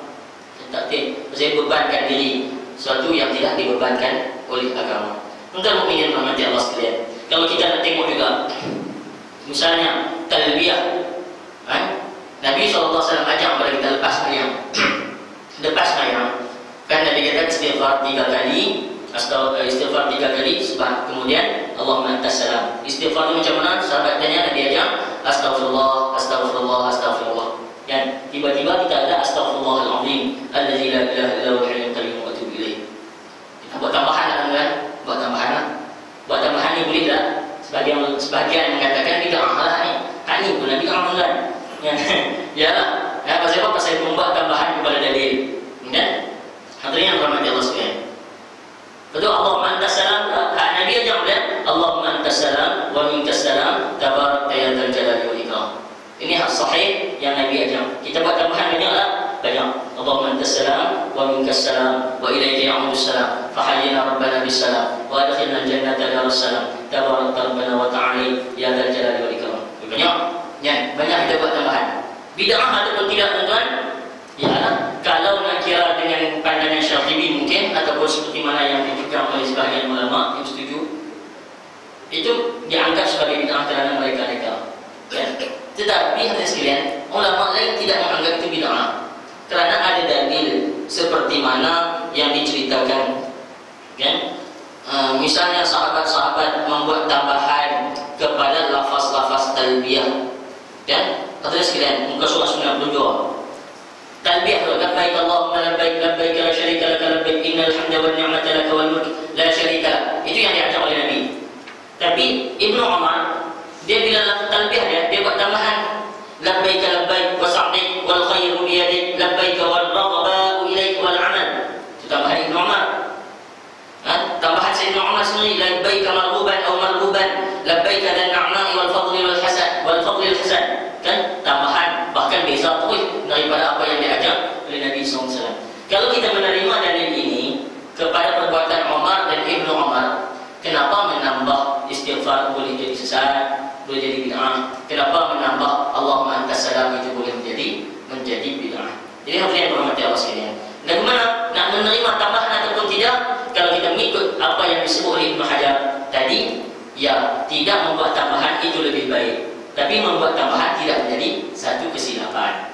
Tak betul. Pasal bebankan diri sesuatu yang tidak dibebankan oleh agama. Tuan-tuan mukminin dirahmati Allah sekalian. Kalau kita nak tengok juga, misalnya talbiyah, Nabi SAW ajak kepada kita lepas ayam. Lepas ayam, kan Nabi kata istighfar 3 kali. Istighfar 3 kali sebab kemudian Allahumma antas salam. Istighfar itu macam mana? Sahabat tanya, Nabi ajak astaghfirullah, astaghfirullah, astaghfirullah. Dan tiba-tiba kita ada astaghfirullahalazim allazi la ilaha illa huwal hayyul qayyum wa atubu ilaih. Kita buat tambahan kan? Buat tambahan lah. Buat tambahan ni boleh tak? Sebagian mengatakan bid'ah lah ni. Hak ni pun bid'ah kan? Yalah. Pasal apa? Pasal membuat tambahan kepada dalil. Kan? Hadirin yang rahmati Allah sekalian. Betul, Allahumma antas salam. Nabi ajak dia, Allahumma antas salam wa minkas salam tabarakta ya dzal jalali wal ikram. Ini hak sahih yang Nabi ajak. Kita buat tambahan banyaklah. Banyak. Allahumma antas salam wa minkas salam wa ilaika ya'udus salam fa hayyina rabbana bis salam wa adkhilna al-jannata daral wassalam. Tabarakta rabbana wa ta'ala ya dzal jalali wal ikram. Banyak kita buat tambahan. Bid'ah ataupun tidak tuan-tuan? Ya, kalau nak kira dengan pandangan Syatibi mungkin, ataupun seperti mana yang dipegang oleh sebahagian ulama yang setuju, itu dianggap sebagai bid'ah kerana mereka-mereka. Tetapi hadirin sekalian, ulama lain tidak menganggap itu bid'ah kerana ada dalil seperti mana yang diceritakan. Misalnya sahabat-sahabat membuat tambahan kepada lafaz-lafaz talbiyah. Hadirin sekalian, muka surah 92. Talbiyah tu, labbaik Allahumma labbaik, labbaik la syarika laka labbaik, innal hamda wan ni'mata laka wal mulk la syarika lak. Itu yang diajar oleh Nabi. Tapi Ibnu Umar, dia bila talbiyah dia buat tambahan, labbaik labbaik wa sa'dik wal khairu bi yadik, labbaik wal raghba'u ilaik wal amal. Itu tambahan Ibnu Umar. Tambahan Sayyidina Umar sendiri, labbaik marghuban aw marghuban, labbaik dan na'ma'i wal fadli wal hasan, wal fadli wal hasan. Tambahan, bahkan beza terus daripada apa yang diajar oleh Nabi SAW. Kalau kita menerima dalil ini kepada perbuatan Umar dan Ibnu Umar, kenapa menambah istighfar boleh jadi sesat, boleh jadi bid'ah? Kenapa menambah Allahumma antas salam itu boleh menjadi bid'ah? Jadi hadirin yang berhormati Allah sekalian, bagaimana nak menerima tambahan ataupun tidak? Kalau kita mengikut apa yang disebut oleh Ibnu Hajar tadi, ya, tidak membuat tambahan itu lebih baik. Tapi membuat tambahan tidak menjadi satu kesilapan.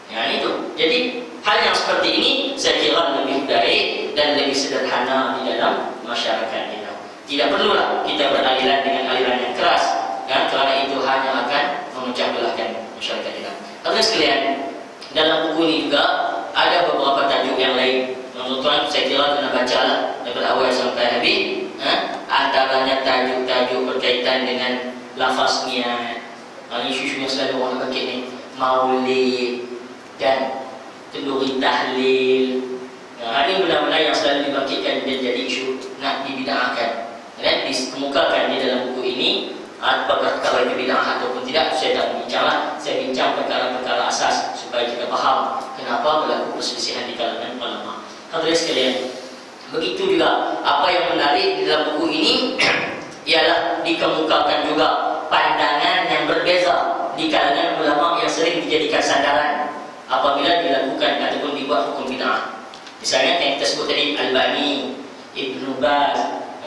Itu. Jadi hal yang seperti ini saya kira lebih baik dan lebih sederhana di dalam masyarakat kita. Tidak perlulah kita beraliran dengan aliran yang keras, kerana itu hanya akan memecah belahkan masyarakat kita. Hadirin sekalian, dalam buku ini juga ada beberapa tajuk yang lain. Tuan-tuan, saya kira kena bacalah daripada awal sampai habis. Antaranya tajuk-tajuk berkaitan dengan lafaz niat. Isu-isu yang selalu orang bangkit ni, maulid dan kenduri tahlil. Ini benda-benda yang selalu dibangkitkan dan jadi isu nak dibid'ahkan. Dan dikemukakan di dalam buku ini apakah perkara itu bid'ah ataupun tidak. Saya tak bincanglah, saya bincang perkara-perkara asas supaya kita faham kenapa berlaku perselisihan di kalangan ulama. Hadirin sekalian, begitu juga apa yang menarik di dalam buku ini ialah dikemukakan juga pandangan yang berbeza di kalangan ulama yang sering dijadikan sandaran apabila dilakukan ataupun dibuat hukum bid'ah. Misalnya yang kita sebut tadi, Albani, Ibnu Baz,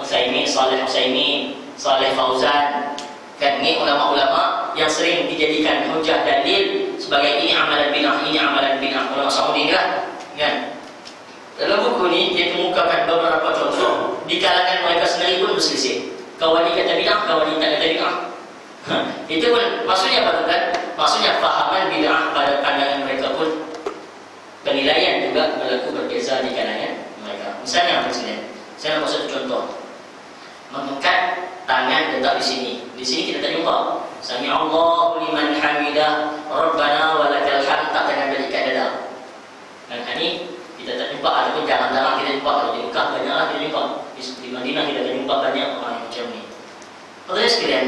Saleh Utsaimin, Saleh Fauzan. Ini ulama-ulama yang sering dijadikan hujah dalil sebagai ini amalan bid'ah, ini amalan bid'ah. Ulama Saudi lah. Dalam buku ini dia kemukakan beberapa contoh di kalangan mereka sendiri pun berselisih. Kawan ni kata bid'ah, kawan ni tak kata bid'ah. Itu pun maksudnya apa kan? Maksudnya fahaman bid'ah pada pandangan mereka pun penilaian juga berlaku berbeza di kalangan mereka. Misalnya apa sini? Saya nak satu contoh. Mengangkat tangan letak di sini. Di sini kita tak jumpa. Sami Allahu liman hamidah, Rabbana walakal hamd, tak tangan berikat dada. Dan ini kita tak jumpa, ataupun jarang-jarang kita jumpa. Kalau di Mekah banyaklah kita jumpa. Di Madinah kita tak jumpa banyak orang yang macam ni. Hadirin sekalian,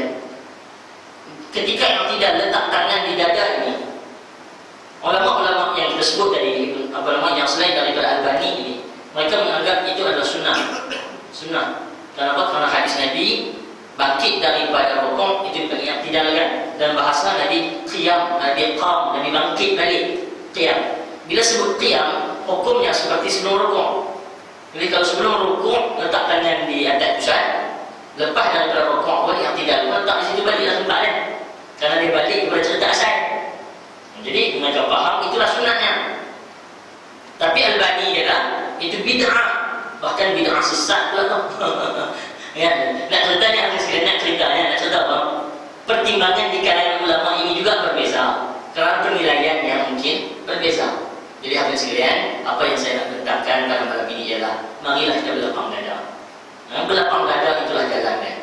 ketika yang tidak letak tangan di dada ini, ulama-ulama yang kita sebut tadi, ulama yang selain daripada Albani ini, mereka menganggap itu adalah sunnah. Kenapa? Kerana hadis Nabi bangkit daripada rukuk itu yang tidak lagan. Dan bahasa Nabi qiyam, Nabi qam, Nabi bangkit balik qiyam. Bila sebut qiyam, hukumnya seperti sebelum rukuk. Jadi kalau sebelum rukuk letak tangan di atas pusat, lepas daripada rukuk pun yang tidak letak di situ balik langsung balik. Karena dia balik kepada cerita asal. Jadi mereka faham itulah sunnahnya. Tapi Albani adalah itu bid'ah, bahkan bid'ah sesat pula tu. Nak ceritanya nak cerita apa? Pertimbangan di kalangan ulama ini juga berbeza kerana penilaian yang mungkin berbeza. Jadi hadirin sekalian, apa yang saya nak bentangkan pada malam ini ialah marilah kita berlapang dada. Berlapang dada itulah jalannya.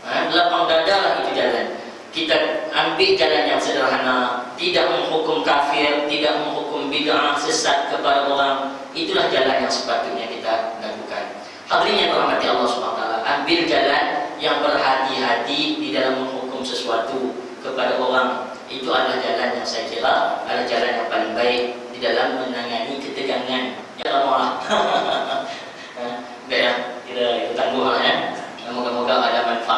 Berlapang dada lah itu jalan. Kita ambil jalan yang sederhana, tidak menghukum kafir, tidak menghukum bid'ah sesat kepada orang. Itulah jalan yang sepatutnya kita lakukan. Hadirin yang dirahmati Allah SWT, ambil jalan yang berhati-hati di dalam menghukum sesuatu kepada orang. Itu adalah jalan yang saya kira adalah jalan yang paling baik di dalam menangani ketegangan. Ya Allah. Baik ya, kita tangguhlah ya. Moga-moga ada manfaat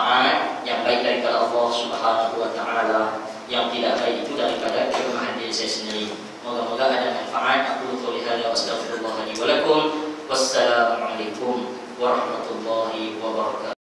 Subhanahu wa taala. Yang tidak baik itu daripada kelemahan diri saya sendiri. Moga-moga ada manfaat. Aku qouli hadza wa astaghfirullah li wa lakum. Wassalamualaikum warahmatullahi wabarakatuh.